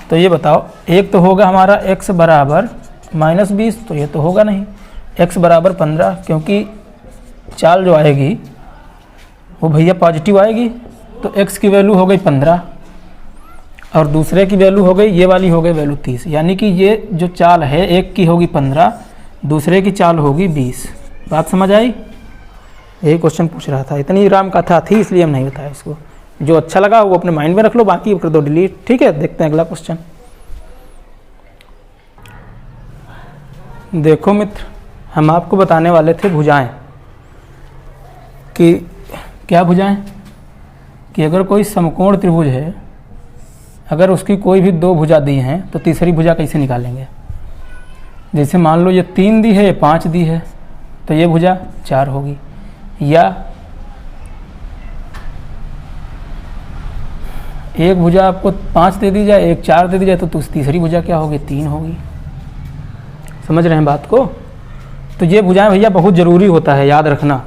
तो ये बताओ, एक तो होगा हमारा x बराबर माइनस 20, तो ये तो होगा नहीं, x बराबर 15, क्योंकि चाल जो आएगी वो भैया पॉजिटिव आएगी, तो x की वैल्यू हो गई 15 और दूसरे की वैल्यू हो गई, ये वाली हो गई वैल्यू 30, यानी कि ये जो चाल है एक की होगी 15, दूसरे की चाल होगी 20। बात समझ आई? यही क्वेश्चन पूछ रहा था, इतनी राम कथा थी इसलिए हम नहीं बताया इसको। जो अच्छा लगा वो अपने माइंड में रख लो, बाकी कर दो डिलीट। ठीक है, देखते हैं अगला क्वेश्चन। देखो मित्र, हम आपको बताने वाले थे भुजाएं, कि क्या भुजाएं, कि अगर कोई समकोण त्रिभुज है, अगर उसकी कोई भी 2 भुजा दी हैं तो तीसरी भुजा कैसे निकालेंगे। जैसे मान लो ये 3 दी है, ये 5 दी है, तो ये भुजा 4 होगी, या एक भुजा आपको 5 दे दी जाए, एक 4 दे दी जाए, तो तीसरी भुजा क्या होगी, 3 होगी। समझ रहे हैं बात को? तो ये भुजाएं भैया बहुत ज़रूरी होता है, याद रखना,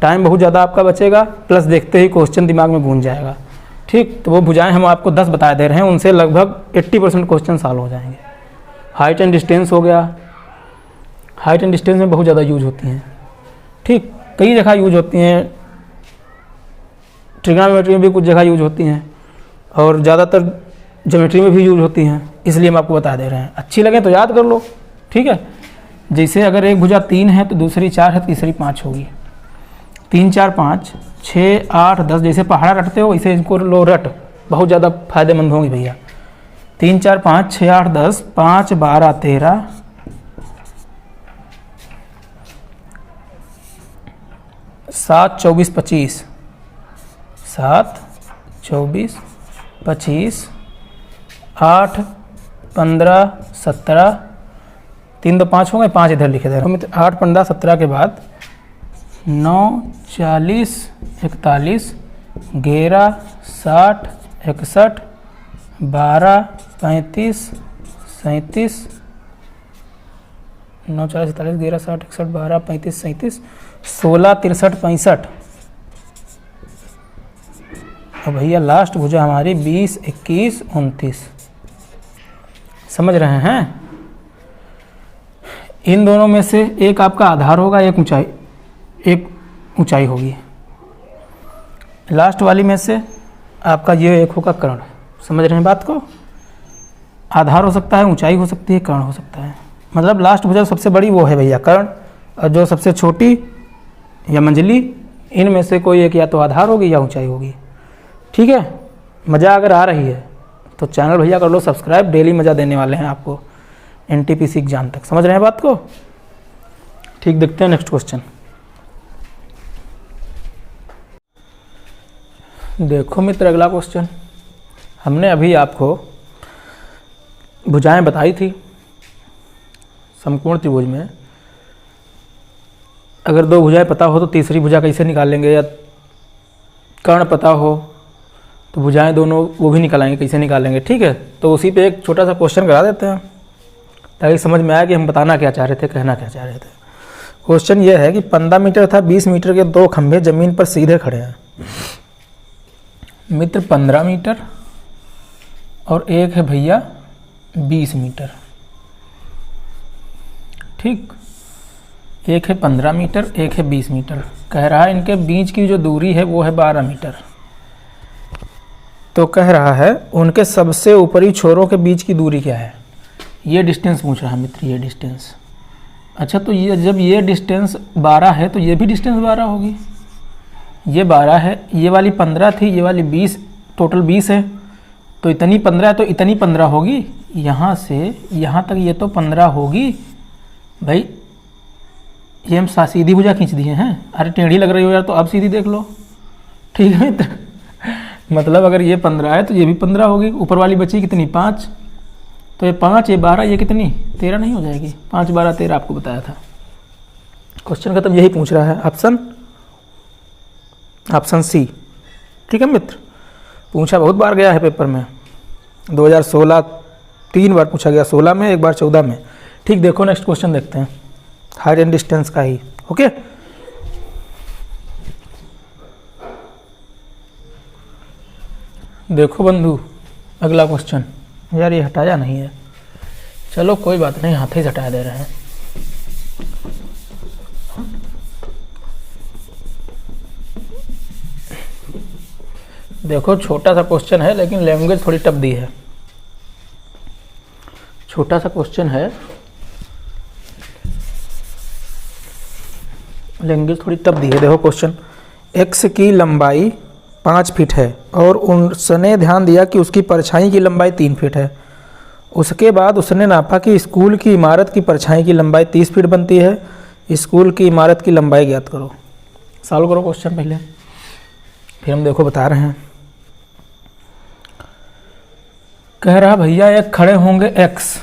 टाइम बहुत ज़्यादा आपका बचेगा, प्लस देखते ही क्वेश्चन दिमाग में गूंज जाएगा। ठीक, तो वो भुजाएं हम आपको 10 बता दे रहे हैं, उनसे लगभग 80% क्वेश्चन सॉल्व हो जाएंगे। हाइट एंड डिस्टेंस हो गया, हाइट एंड डिस्टेंस में बहुत ज़्यादा यूज होती हैं। ठीक, कई जगह यूज होती हैं, ट्रिग्नोमेट्री में भी कुछ जगह यूज होती हैं, और ज़्यादातर ज्योमेट्री में भी यूज होती हैं, इसलिए हम आपको बता दे रहे हैं। अच्छी लगे तो याद कर लो। ठीक है, जैसे अगर एक भुजा 3 है तो दूसरी 4 है, तीसरी 5 होगी। 3 4 5 6 8 10, जैसे पहाड़ा रटते हो इसे इनको लो रट, बहुत ज़्यादा फायदेमंद होंगी भैया। 3 4 5 6 8 10 5 12 13 7 24 25 7 24 25 8 15 17, 3 2 5 हो गए, 5 इधर लिखे दे रहा हूँ। 8 15 17 के बाद 9 40 41 11 60 61 12 35 37 9 40 47 11 60 61 12 35 37 16 63 65। और भैया लास्ट भुजा हमारी 20 21 29। समझ रहे हैं? इन दोनों में से एक आपका आधार होगा, एक ऊंचाई होगी। लास्ट वाली में से आपका ये एक होगा कर्ण। समझ रहे हैं बात को? आधार हो सकता है, ऊंचाई हो सकती है, कर्ण हो सकता है। मतलब लास्ट भुजा सबसे बड़ी वो है भैया कर्ण, और जो सबसे छोटी या मंझली, इनमें से कोई एक या तो आधार होगी या ऊंचाई होगी। ठीक है, मज़ा अगर आ रही है तो चैनल भैया कर लो सब्सक्राइब, डेली मज़ा देने वाले हैं आपको NTPC एग्जाम तक। समझ रहे हैं बात को? ठीक, देखते हैं नेक्स्ट क्वेश्चन। देखो मित्र, अगला क्वेश्चन, हमने अभी आपको भुजाएं बताई थी समकोण त्रिभुज में। अगर 2 भुजाएं पता हो तो तीसरी भुजा कैसे निकालेंगे, या कर्ण पता हो तो भुजाएं दोनों वो भी निकालेंगे, कैसे निकालेंगे। ठीक है, तो उसी पे एक छोटा सा क्वेश्चन करा देते हैं ताकि समझ में आया कि हम बताना क्या चाह रहे थे, कहना क्या चाह रहे थे। क्वेश्चन ये है कि 15 मीटर तथा 20 मीटर के 2 खंभे जमीन पर सीधे खड़े हैं। मित्र 15 मीटर और एक है भैया 20 मीटर। ठीक, एक है 15 मीटर, एक है 20 मीटर। कह रहा है इनके बीच की जो दूरी है वो है 12 मीटर। तो कह रहा है उनके सबसे ऊपरी छोरों के बीच की दूरी क्या है। ये डिस्टेंस पूछ रहा है मित्र, ये डिस्टेंस। अच्छा, तो ये जब ये डिस्टेंस 12 है तो ये भी डिस्टेंस 12 होगी। ये 12 है, ये वाली 15 थी, ये वाली 20, टोटल 20 है, तो इतनी 15 है तो इतनी 15 होगी। यहाँ से यहाँ तक ये तो 15 होगी भाई। ये हम सीधी भुजा खींच दिए हैं। अरे टेढ़ी लग रही हो यार तो अब सीधी देख लो, ठीक है मित्र। मतलब अगर ये 15 है तो ये भी 15 होगी। ऊपर वाली बची कितनी 5, तो ये 5 ये 12 ये कितनी 13 नहीं हो जाएगी। 5 12 13 आपको बताया था। क्वेश्चन खत्म, यही पूछ रहा है ऑप्शन सी, ठीक है मित्र। पूछा बहुत बार गया है पेपर में, 2016 3 बार पूछा गया, 16 में, एक बार 14 में। ठीक, देखो नेक्स्ट क्वेश्चन देखते हैं, हाइट एंड डिस्टेंस का ही। ओके, देखो बंधु अगला क्वेश्चन। यार ये हटाया नहीं है, चलो कोई बात नहीं, हाथ ही से हटा दे रहे हैं। देखो छोटा सा क्वेश्चन है लेकिन लैंग्वेज थोड़ी टफ दी है। छोटा सा क्वेश्चन है, लैंग्वेज थोड़ी टफ दी है। देखो क्वेश्चन, एक्स की लंबाई 5 फीट है और उसने ध्यान दिया कि उसकी परछाई की लंबाई 3 फीट है। उसके बाद उसने नापा कि स्कूल की इमारत की परछाई की लंबाई 30 फीट बनती है। स्कूल की इमारत की लंबाई ज्ञात करो। सॉल्व करो क्वेश्चन पहले, फिर हम देखो बता रहे हैं। कह रहा भैया एक खड़े होंगे एक्स,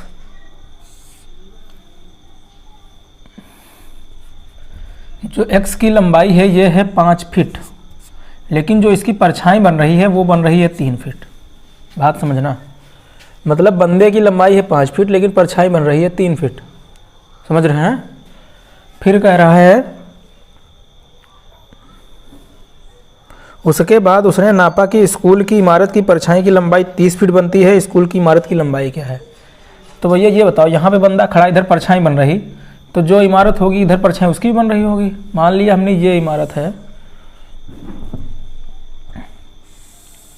जो एक्स की लंबाई है ये है 5 फीट, लेकिन जो इसकी परछाई बन रही है वो बन रही है 3 फीट। बात समझना, मतलब बंदे की लंबाई है 5 फीट लेकिन परछाई बन रही है 3 फीट। समझ रहे हैं? फिर कह रहा है उसके बाद उसने नापा कि स्कूल की इमारत की परछाई की लंबाई 30 फीट बनती है। स्कूल की इमारत की लंबाई क्या है? तो भैया ये बताओ, यहाँ पे बंदा खड़ा, इधर परछाई बन रही, तो जो इमारत होगी इधर परछाई उसकी भी बन रही होगी। मान लिया हमने ये इमारत है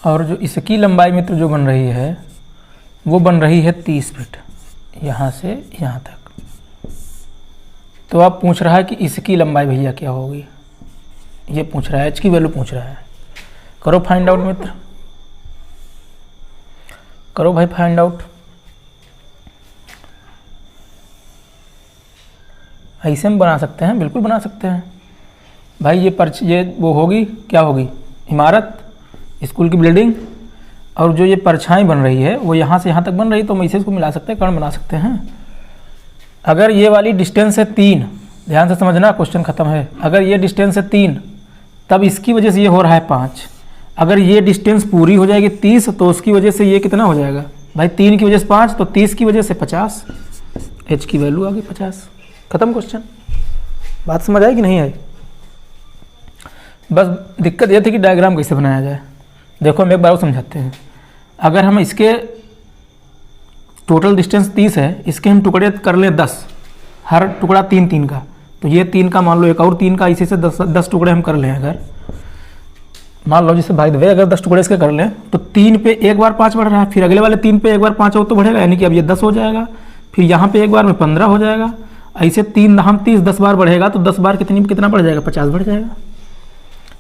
और जो इसकी लंबाई मित्र जो बन रही है वो बन रही है 30 फीट, यहाँ से यहाँ तक। तो आप पूछ रहा है कि इसकी लंबाई भैया क्या होगी, ये पूछ रहा है, एच की वैल्यू पूछ रहा है। करो फाइंड आउट मित्र, करो भाई फाइंड आउट। ऐसे हम बना सकते हैं, बिल्कुल बना सकते हैं भाई। ये वो होगी, क्या होगी, इमारत, स्कूल की बिल्डिंग, और जो ये परछाई बन रही है वो यहाँ से यहाँ तक बन रही है, तो हम इसे इसको मिला सकते हैं, कर्ण बना सकते हैं। अगर ये वाली डिस्टेंस है 3, ध्यान से समझना, क्वेश्चन खत्म है। अगर ये डिस्टेंस है 3 तब इसकी वजह से ये हो रहा है 5। अगर ये डिस्टेंस पूरी हो जाएगी 30 तो उसकी वजह से ये कितना हो जाएगा भाई, 3 की वजह से 5, तो 30 की वजह से 50। एच की वैल्यू आ गई 50। खत्म क्वेश्चन। बात समझ आई कि नहीं आई? बस दिक्कत ये थी कि डायग्राम कैसे बनाया जाए। देखो हम एक बार समझाते हैं। अगर हम इसके टोटल डिस्टेंस 30 है, इसके हम टुकड़े कर लें 10, हर टुकड़ा 3 3 का, तो ये 3 का मान लो, एक और 3 का, इसी से 10 टुकड़े हम कर लें। अगर मान लो जैसे भाई अगर 10 टुकड़े इसके कर लें तो 3 पे एक बार 5 बढ़ रहा है, फिर अगले वाले 3 पे एक बार 5 और तो बढ़ेगा, यानी कि अब ये 10 हो जाएगा। फिर यहाँ पे एक बार में 15 हो जाएगा। ऐसे 3 हम 30 10 बार बढ़ेगा तो 10 बार कितना बढ़ जाएगा, 50 बढ़ जाएगा।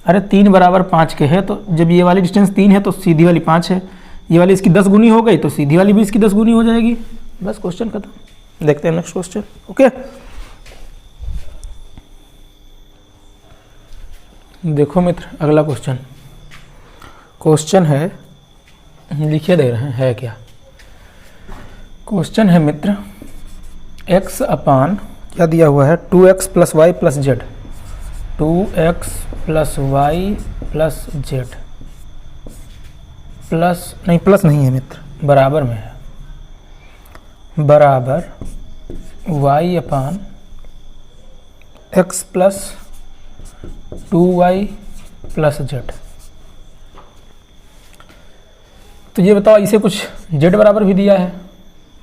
अरे 3 बराबर 5 के है, तो जब ये वाली डिस्टेंस 3 है तो सीधी वाली 5 है, ये वाली इसकी 10 गुनी हो गई तो सीधी वाली भी इसकी 10 गुनी हो जाएगी। बस क्वेश्चन खत्म। देखते हैं नेक्स्ट क्वेश्चन। ओके, देखो मित्र अगला क्वेश्चन। क्वेश्चन है, लिखे दे रहे हैं, है क्या क्वेश्चन है मित्र, x अपान क्या दिया हुआ है, 2x + y + z, 2x + y + z plus नहीं, प्लस नहीं है मित्र, बराबर में है, बराबर y अपान x + 2y + z। तो ये बताओ, इसे कुछ z बराबर भी दिया है,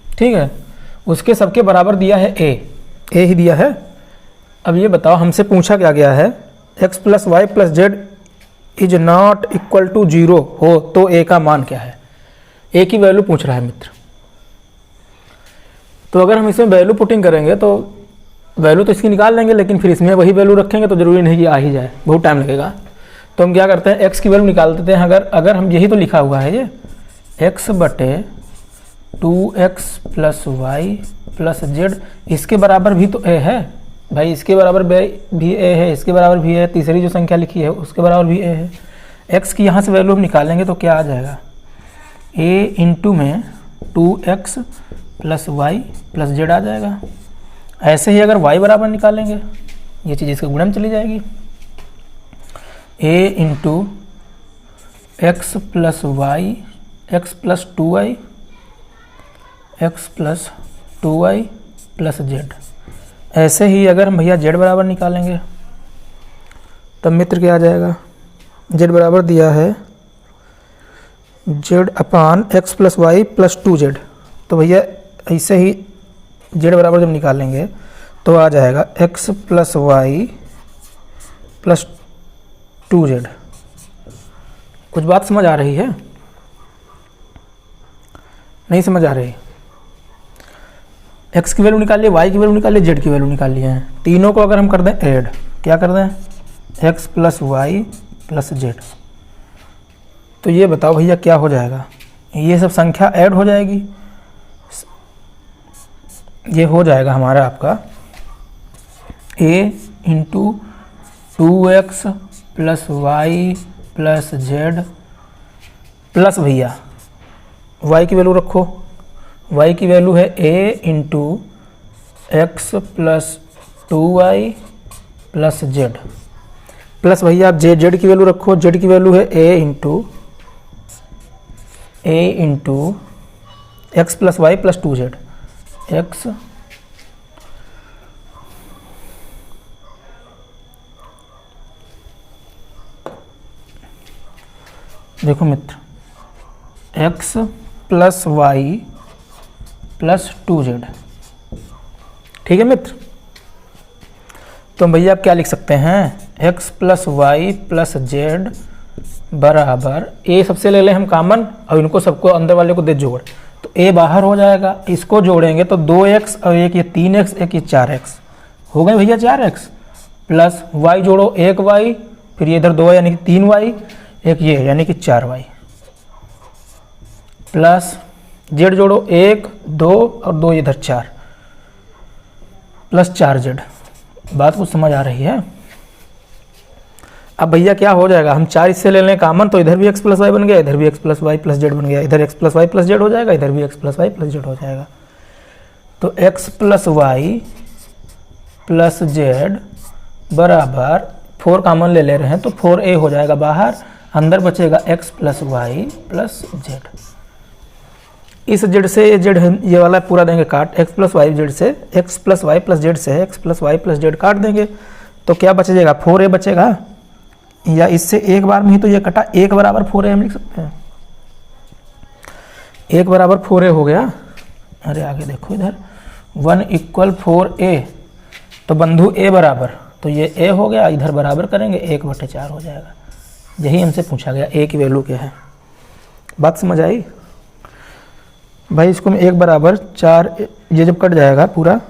ठीक है, उसके सबके बराबर दिया है a ही दिया है। अब ये बताओ, हमसे पूछा क्या गया है, x + y + z is not equal to 0 हो तो a का मान क्या है, a की वैल्यू पूछ रहा है मित्र। तो अगर हम इसमें वैल्यू पुटिंग करेंगे तो वैल्यू तो इसकी निकाल लेंगे, लेकिन फिर इसमें वही वैल्यू रखेंगे तो ज़रूरी नहीं कि आ ही जाए, बहुत टाइम लगेगा। तो हम क्या करते हैं, x की वैल्यू निकाल देते हैं। अगर हम यही तो लिखा हुआ है, ये x बटे 2x + y + z, इसके बराबर भी तो a है, भाई इसके बराबर भी ए है, इसके बराबर भी है, तीसरी जो संख्या लिखी है उसके बराबर भी ए है। एक्स की यहाँ से वैल्यू हम निकालेंगे तो क्या आ जाएगा, ए इंटू में 2x plus Y plus z आ जाएगा। ऐसे ही अगर y बराबर निकालेंगे, ये चीज़ इसके गुणन में चली जाएगी, a into x plus y x plus 2y x plus 2y plus z. ऐसे ही अगर हम भैया z बराबर निकालेंगे तब मित्र क्या आ जाएगा, z बराबर दिया है z upon x plus Y plus 2z। तो भैया ऐसे ही z बराबर जब निकालेंगे तो आ जाएगा x plus Y plus 2z। कुछ बात समझ आ रही है, नहीं समझ आ रही? x की वैल्यू निकालिए, y की वैल्यू निकालिए, z की वैल्यू निकालिए हैं। तीनों को अगर हम कर दें ऐड, क्या कर दें, x plus Y plus z. तो ये बताओ भैया क्या हो जाएगा, ये सब संख्या ऐड हो जाएगी। ये हो जाएगा हमारा आपका a into 2x plus Y plus z plus भैया y की वैल्यू रखो, y की वैल्यू है a into x plus 2y plus z plus भैया आप जेड की वैल्यू रखो, जेड की वैल्यू है a into x plus Y plus 2z। X देखो मित्र, x plus Y plus 2z, ठीक है मित्र। तो भैया आप क्या लिख सकते हैं, x plus Y plus z बराबर a सबसे ले लें हम कॉमन और इनको सबको अंदर वाले को दे जोड़, तो a बाहर हो जाएगा। इसको जोड़ेंगे तो 2x और एक ये 3x एक ये 4x हो गए भैया 4x प्लस y जोड़ो 1y, फिर ये इधर 2 यानी कि 3y, एक ये यानी कि 4y प्लस z जोड़ो 1 2 और 2 इधर 4 प्लस 4z। बात कुछ समझ आ रही है? अब भैया क्या हो जाएगा, हम 4 इससे ले लें कॉमन तो इधर भी x प्लस वाई बन गया, इधर भी x plus Y plus z बन गया, इधर x plus Y plus z हो जाएगा, इधर भी x plus Y plus z हो जाएगा। तो x plus Y plus z बराबर 4 कॉमन ले रहे हैं तो 4a हो जाएगा बाहर, अंदर बचेगा x plus Y plus Z. इस जेड से जेड ये वाला पूरा देंगे काट, x प्लस वाई जेड से x plus Y plus Z से x plus Y plus Z काट देंगे तो क्या बचेगा, 4a बचेगा। या इससे एक बार में ही तो ये कटा, 1 बराबर 4a हम लिख सकते हैं, 1 बराबर 4a हो गया। अरे आगे देखो इधर 1 इक्वल 4a, तो बंधु a बराबर, तो ये a हो गया, इधर बराबर करेंगे 1/4 हो जाएगा। यही हमसे पूछा गया a की वैल्यू क्या है। बात समझ आई भाई? इसको मैं 1 बराबर 4, ये जब कट जाएगा पूरा,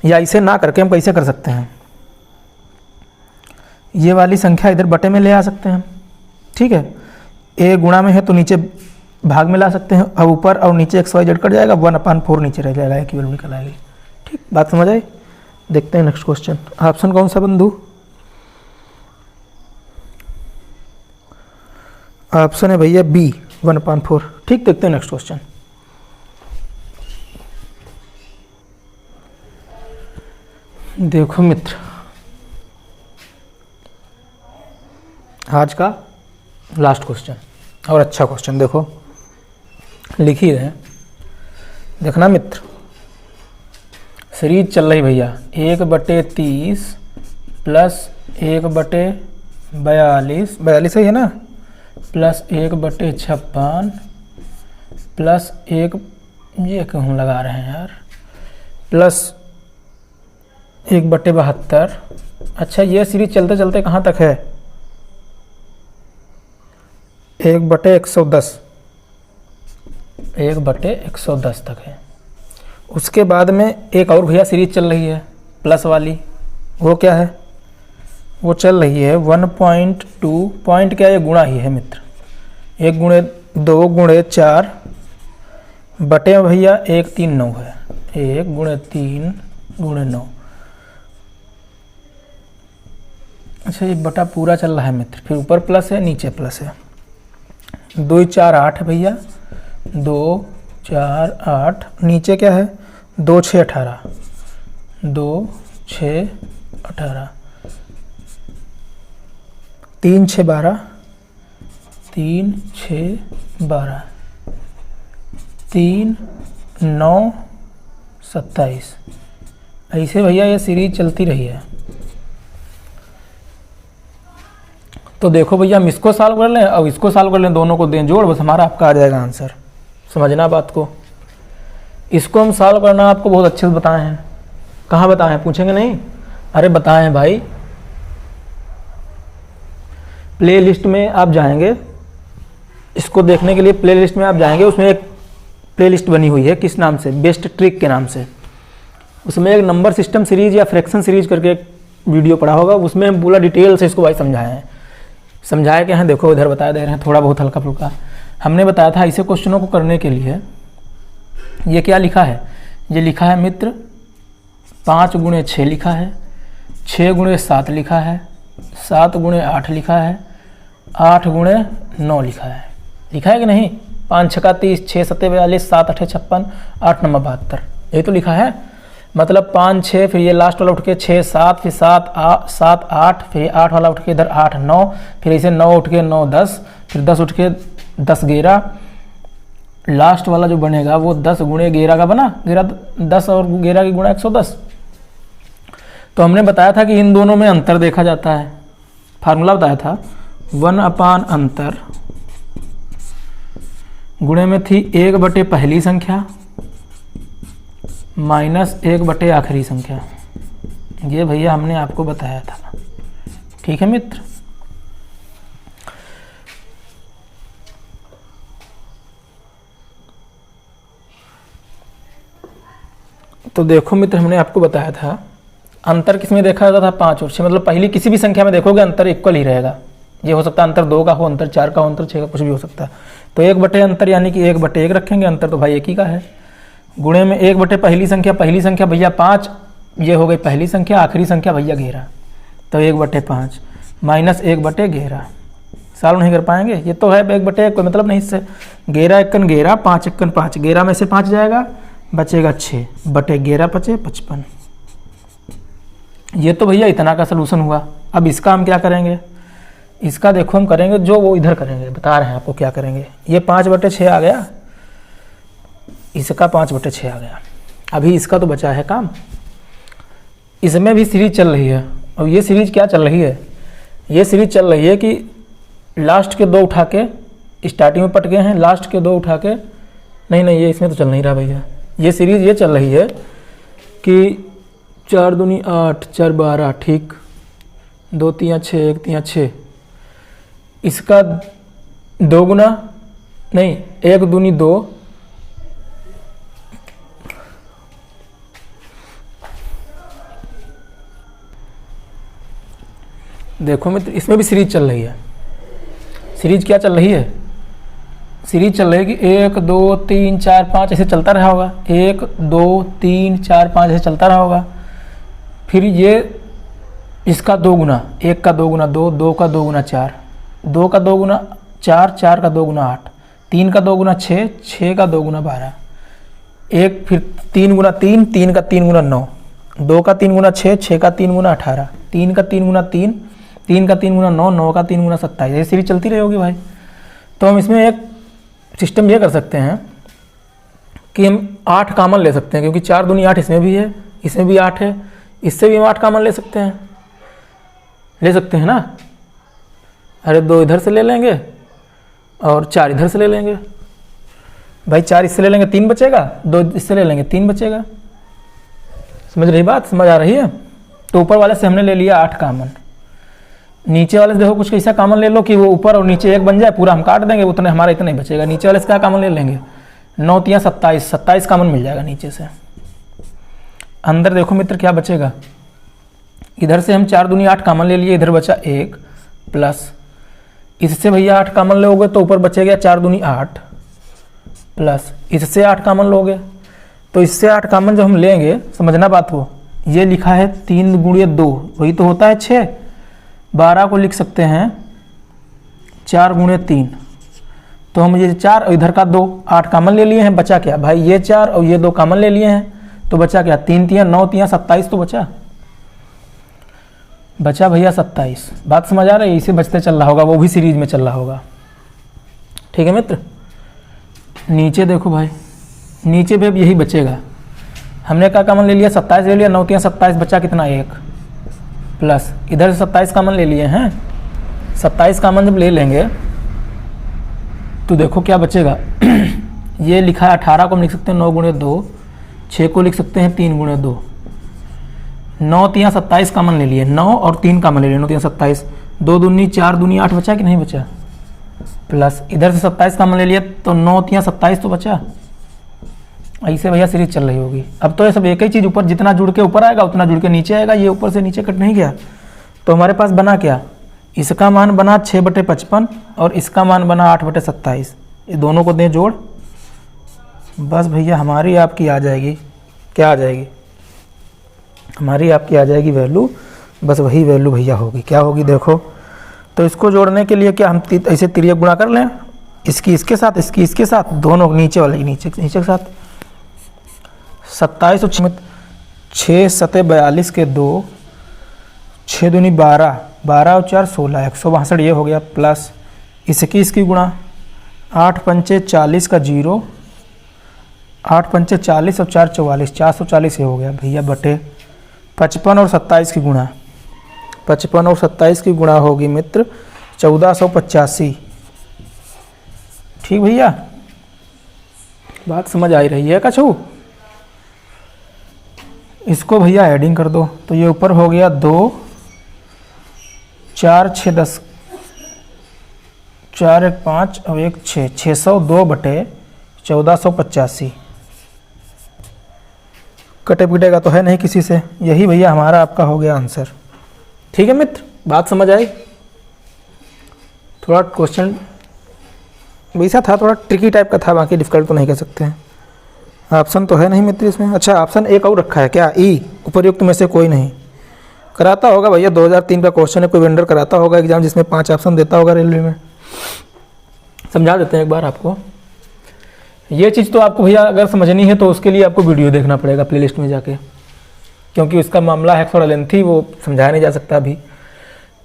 या इसे ना करके हम कैसे कर सकते हैं, ये वाली संख्या इधर बटे में ले आ सकते हैं, ठीक है। a गुणा में है तो नीचे भाग में ला सकते हैं, अब ऊपर और नीचे एक्स वाई जेड कट जाएगा, 1/4 नीचे रह जाएगा, a की वैल्यू निकल आएगी। ठीक, बात समझ आई? देखते हैं नेक्स्ट क्वेश्चन। ऑप्शन कौन सा बंधु? ऑप्शन है भैया बी 1/4। ठीक, देखते हैं नेक्स्ट क्वेश्चन। देखो मित्र, आज का लास्ट क्वेश्चन और अच्छा क्वेश्चन, देखो लिख ही रहे, देखना मित्र। सीरीज चल रही भैया 1/30 प्लस 1/42, 42 ही है ना, प्लस 1/56 प्लस 1, ये क्यों लगा रहे हैं यार, प्लस 1/72। अच्छा, ये सीरीज चलते चलते कहाँ तक है? 1/110, 1/110 तक है। उसके बाद में एक और भैया सीरीज चल रही है प्लस वाली, वो क्या है? वो चल रही है 1.2 पॉइंट, क्या ये गुणा ही है मित्र, 1 गुणे 2 गुणे 4 बटे भैया 1 3 9 है, 1 गुणे 3 गुणे 9 अच्छा ये बटा पूरा चल रहा है मित्र, फिर ऊपर प्लस है नीचे प्लस है। 2 4 8 भैया, 2 4 8, नीचे क्या है 2 6 18, 2 6 18, 3 6 12, 3 6 12, 3 9 27। ऐसे भैया ये सीरीज चलती रही है। तो देखो भैया हम इसको सॉल्व कर लें और इसको सॉल्व कर लें, दोनों को दें जोड़, बस हमारा आपका आ जाएगा आंसर। समझना बात को। इसको हम सॉल्व करना आपको बहुत अच्छे से बताए हैं। कहाँ बताए हैं पूछेंगे नहीं? अरे बताए हैं भाई, प्ले लिस्ट में आप जाएंगे, इसको देखने के लिए प्ले लिस्ट में आप जाएंगे, उसमें एक प्ले लिस्ट बनी हुई है, किस नाम से? बेस्ट ट्रिक के नाम से। उसमें एक नंबर सिस्टम सीरीज या फ्रैक्शन सीरीज करके एक वीडियो पड़ा होगा, उसमें हम पूरा डिटेल से इसको भाई समझाए हैं। समझाया क्या है देखो, इधर बता दे रहे हैं, थोड़ा बहुत हल्का फुल्का हमने बताया था। ऐसे क्वेश्चनों को करने के लिए ये क्या लिखा है? ये लिखा है मित्र 5 × 6 लिखा है, 6 × 7 लिखा है, 7 × 8 लिखा है, 8 × 9 लिखा है। लिखा है कि नहीं? 5 6 30, 6 7 42, 7 8 56, 8 9 72, यही तो लिखा है। मतलब 5 6, फिर ये लास्ट वाला उठ के 6 7, फिर 7 8, फिर 8 वाला उठ के इधर 8 9, फिर इसे 9 उठ के 9 10, फिर 10 उठ के 10 11, लास्ट वाला जो बनेगा वो 10 × 11 का बना, 10 और 11 की गुणा 110। तो हमने बताया था कि इन दोनों में अंतर देखा जाता है। फार्मूला बताया था 1 अंतर गुणे में थी 1 बटे पहली संख्या माइनस 1 बटे आखिरी संख्या। ये भैया हमने आपको बताया था। ठीक है मित्र। तो देखो मित्र, हमने आपको बताया था अंतर किसमें देखा जाता था? 5 और 6, मतलब पहली किसी भी संख्या में देखोगे अंतर इक्वल ही रहेगा। ये हो सकता है अंतर 2 का हो, अंतर 4 का हो, अंतर 6 का, कुछ भी हो सकता है। तो 1 बटे अंतर यानी कि 1 बटे 1 रखेंगे, अंतर तो भाई एक ही का है। गुणे में 1 बटे पहली संख्या भैया 5, ये हो गई पहली संख्या, आखिरी संख्या भैया 11, तो 1 बटे 5 माइनस 1 बटे 11। सॉल्व नहीं कर पाएंगे, ये तो है 1 बटे 1, कोई मतलब नहीं इससे। 11 × 1 11, 5 × 1 5, 11 में से 5 जाएगा, बचेगा 6 बटे 11 5 55। ये तो भैया इतना का सलूशन हुआ। अब इसका हम क्या करेंगे? इसका देखो हम करेंगे जो वो इधर करेंगे, बता रहे हैं आपको क्या करेंगे। ये 5 बटे 6 आ गया, इसका 5 बटे 6 आ गया। अभी इसका तो बचा है काम। इसमें भी सीरीज चल रही है, और ये सीरीज क्या चल रही है? ये सीरीज चल रही है कि लास्ट के 2 उठा के, स्टार्टिंग में पट गए हैं, लास्ट के 2 उठा के, नहीं ये इसमें तो चल नहीं रहा भैया। ये सीरीज ये चल रही है कि 4 दूनी 8, 4 12, ठीक, 2 3 6, 1 3 6, इसका 2 गुना, नहीं 1 दूनी 2, देखो मित्र इसमें भी सीरीज चल रही है। सीरीज क्या चल रही है? सीरीज चल रही है कि 1 2 3 4 5 ऐसे चलता रहा होगा, 1 2 3 4 5 ऐसे चलता रहा होगा। फिर ये इसका 2 गुना, 1 का 2 गुना 2, 2 का 2 गुना 4, 2 का 2 गुना 4, 4 का 2 गुना 8, 3 का 2 गुना 6, 6 का 2 गुना 12, 1 फिर 3 गुना 3, 3 का 3 गुना 9, 2 का 3 गुना 6, 6 का 3 गुना 18, 3 का 3 गुना 3, 3 का 3 गुना 9, 9 का 3 गुना 27। ये सीरीज चलती रही होगी भाई। तो हम इसमें एक सिस्टम ये कर सकते हैं कि हम 8 कॉमन ले सकते हैं, क्योंकि 4 दूनी 8 इसमें भी है, इसमें भी 8 है, इससे भी हम 8 कॉमन ले सकते हैं ना। अरे 2 इधर से ले लेंगे और 4 इधर से ले लेंगे भाई। 4 इससे ले लेंगे 3 बचेगा, 2 इससे ले लेंगे 3 बचेगा। समझ रही बात? समझ आ रही है? तो ऊपर वाले से हमने ले लिया 8 कॉमन, नीचे वाले से देखो कुछ ऐसा कॉमन ले लो कि वो ऊपर और नीचे 1 बन जाए, पूरा हम काट देंगे, उतने हमारा इतना ही बचेगा। नीचे वाले से क्या कॉमन ले लेंगे? 9 3 27, 27 कॉमन मिल जाएगा नीचे से। अंदर देखो मित्र क्या बचेगा, इधर से हम 4 दूनी 8 कॉमन ले लिए, इधर बचा 1 प्लस इससे भैया 8 कॉमन लोगे तो ऊपर बचेगा 4 दूनी 8 प्लस इससे 8 कॉमन लोगे, तो इससे 8 कॉमन जो हम लेंगे, समझना बात हो, ये लिखा है 3 × 2, वही तो होता है 6, 12 को लिख सकते हैं 4 गुणे 3, तो हम ये 4 और इधर का 2, 8 कॉमन ले लिए हैं, बचा क्या भाई ये 4 और ये 2 कॉमन ले लिए हैं, तो बचा क्या 3 3 9 3 27, तो बचा भैया 27। बात समझ आ रही है? इसे बचते चल रहा होगा, वो भी सीरीज में चल रहा होगा। ठीक है मित्र, नीचे देखो भाई, नीचे भी अब यही बचेगा। हमने क्या कॉमन ले लिया 27 ले लिया, 9 3 27, बचा कितना 1, प्लस इधर से 27 कॉमन ले लिए हैं। 27 कॉमन जब ले लेंगे तो देखो क्या बचेगा ये लिखा है 18 को हम लिख सकते हैं 9 गुणे 2, 6 को लिख सकते हैं 3 गुणे 2, 9 3 27 कॉमन ले लिए, 9 और 3 कॉमन ले लिए, 9 3 27, 2 दूनी 4 दूनी 8 बचा कि नहीं बचा, प्लस इधर से 27 कॉमन ले लिया तो 9 3 27 तो बचा। ऐसे भैया सीरीज चल रही होगी। अब तो ये सब एक ही चीज़ ऊपर जितना जुड़ के ऊपर आएगा उतना जुड़ के नीचे आएगा, ये ऊपर से नीचे कट नहीं गया। तो हमारे पास बना क्या, इसका मान बना 6/55 और इसका मान बना 8/27, ये दोनों को दें जोड़, बस भैया हमारी आपकी आ जाएगी, क्या आ जाएगी, हमारी आपकी आ जाएगी वैल्यू, बस वही वैल्यू भैया होगी। क्या होगी देखो, तो इसको जोड़ने के लिए क्या हम ऐसे तिर्यक गुणा कर लें, इसकी इसके साथ, इसकी इसके साथ, दोनों नीचे वाले नीचे के साथ। 27 और 6 7 42 के 2, 6 दूनी 12, 12 और 4 16, 162 ये हो गया, प्लस इसकी गुणा 8 पंचे 40 का 0, 8 पंचे 40 और 4 44, 440 ये हो गया भैया, बटे 55 और 27 की गुणा, 55 और 27 की गुणा होगी मित्र 1485। ठीक भैया, बात समझ आ ही रही है कछू? इसको भैया ऐडिंग कर दो, तो ये ऊपर हो गया 2 4 6 10, 4 1 5 और 1 6, 602 बटे 1485। कटे पीटेगा तो है नहीं किसी से, यही भैया हमारा आपका हो गया आंसर। ठीक है मित्र, बात समझ आई? थोड़ा क्वेश्चन वैसा था, थोड़ा ट्रिकी टाइप का था, बाकी डिफिकल्ट तो नहीं कह सकते हैं। ऑप्शन तो है नहीं मित्र इसमें। अच्छा ऑप्शन एक और रखा है क्या, ई, उपरयुक्त में से कोई नहीं कराता होगा भैया। 2003 का क्वेश्चन है, कोई वेंडर कराता होगा एग्जाम जिसमें 5 ऑप्शन देता होगा रेलवे में। समझा देते हैं एक बार आपको। ये चीज़ तो आपको भैया अगर समझनी है तो उसके लिए आपको वीडियो देखना पड़ेगा प्लेलिस्ट में जाके, क्योंकि उसका मामला है थोड़ा लेंथी, वो समझाया नहीं जा सकता अभी।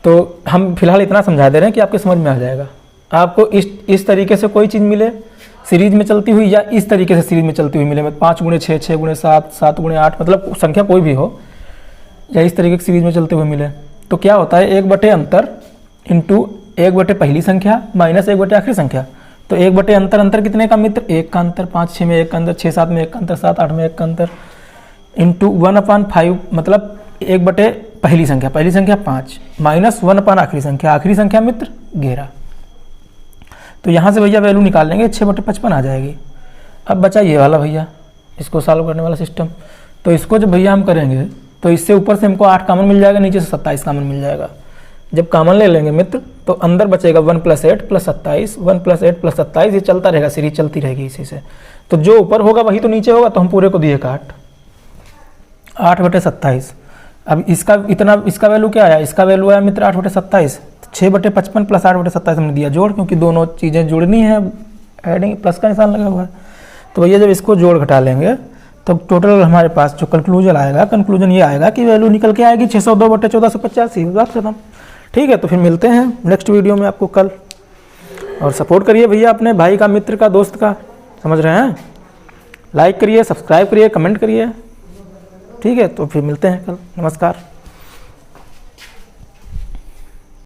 तो हम फिलहाल इतना समझा दे रहे हैं कि आपके समझ में आ जाएगा। आपको इस तरीके से कोई चीज़ मिले सीरीज में चलती हुई, या इस तरीके से सीरीज में चलती हुई मिले, 5 गुणे 6, 6 गुणे 7, 7 गुणे 8, मतलब संख्या कोई भी हो, या इस तरीके की सीरीज में चलते हुए मिले, तो क्या होता है 1 बटे अंतर इंटू 1 बटे पहली संख्या माइनस 1 बटे आखिरी संख्या। तो 1 बटे अंतर कितने का मित्र, 1 का अंतर, 5 6 में 1 का अंतर, 6 7 में 1 का अंतर, 7 8 में 1 का अंतर, इंटू 1/5, मतलब 1 बटे पहली संख्या 5 माइनस 1 आखिरी संख्या मित्र 11। तो यहाँ से भैया वैल्यू निकाल लेंगे, 6/55 आ जाएगी। अब बचा ये वाला भैया, इसको सॉल्व करने वाला सिस्टम। तो इसको जब भैया हम करेंगे तो इससे ऊपर से हमको 8 कॉमन मिल जाएगा, नीचे से 27 कॉमन मिल जाएगा। जब कॉमन ले लेंगे मित्र तो अंदर बचेगा 1 + 8 + 27, 1 + 8 + 27, ये चलता रहेगा, सीरीज चलती रहेगी इसी से। तो जो ऊपर होगा वही तो नीचे होगा, तो हम पूरे को दिए काट 8/27। अब इसका वैल्यू क्या आया, इसका वैल्यू आया मित्र 8/27, 6/55 + 8/27 हमने दिया जोड़, क्योंकि दोनों चीज़ें जुड़नी है, एडिंग प्लस का निशान लगा हुआ है। तो भैया जब इसको जोड़ घटा लेंगे तो टोटल हमारे पास जो कंक्लूजन ये आएगा कि वैल्यू निकल के आएगी 602/1485। बात खत्म। ठीक है, तो फिर मिलते हैं नेक्स्ट वीडियो में आपको कल। और सपोर्ट करिए भैया अपने भाई का, मित्र का, दोस्त का, समझ रहे हैं? लाइक करिए, सब्सक्राइब करिए, कमेंट करिए। ठीक है, तो फिर मिलते हैं कल। नमस्कार।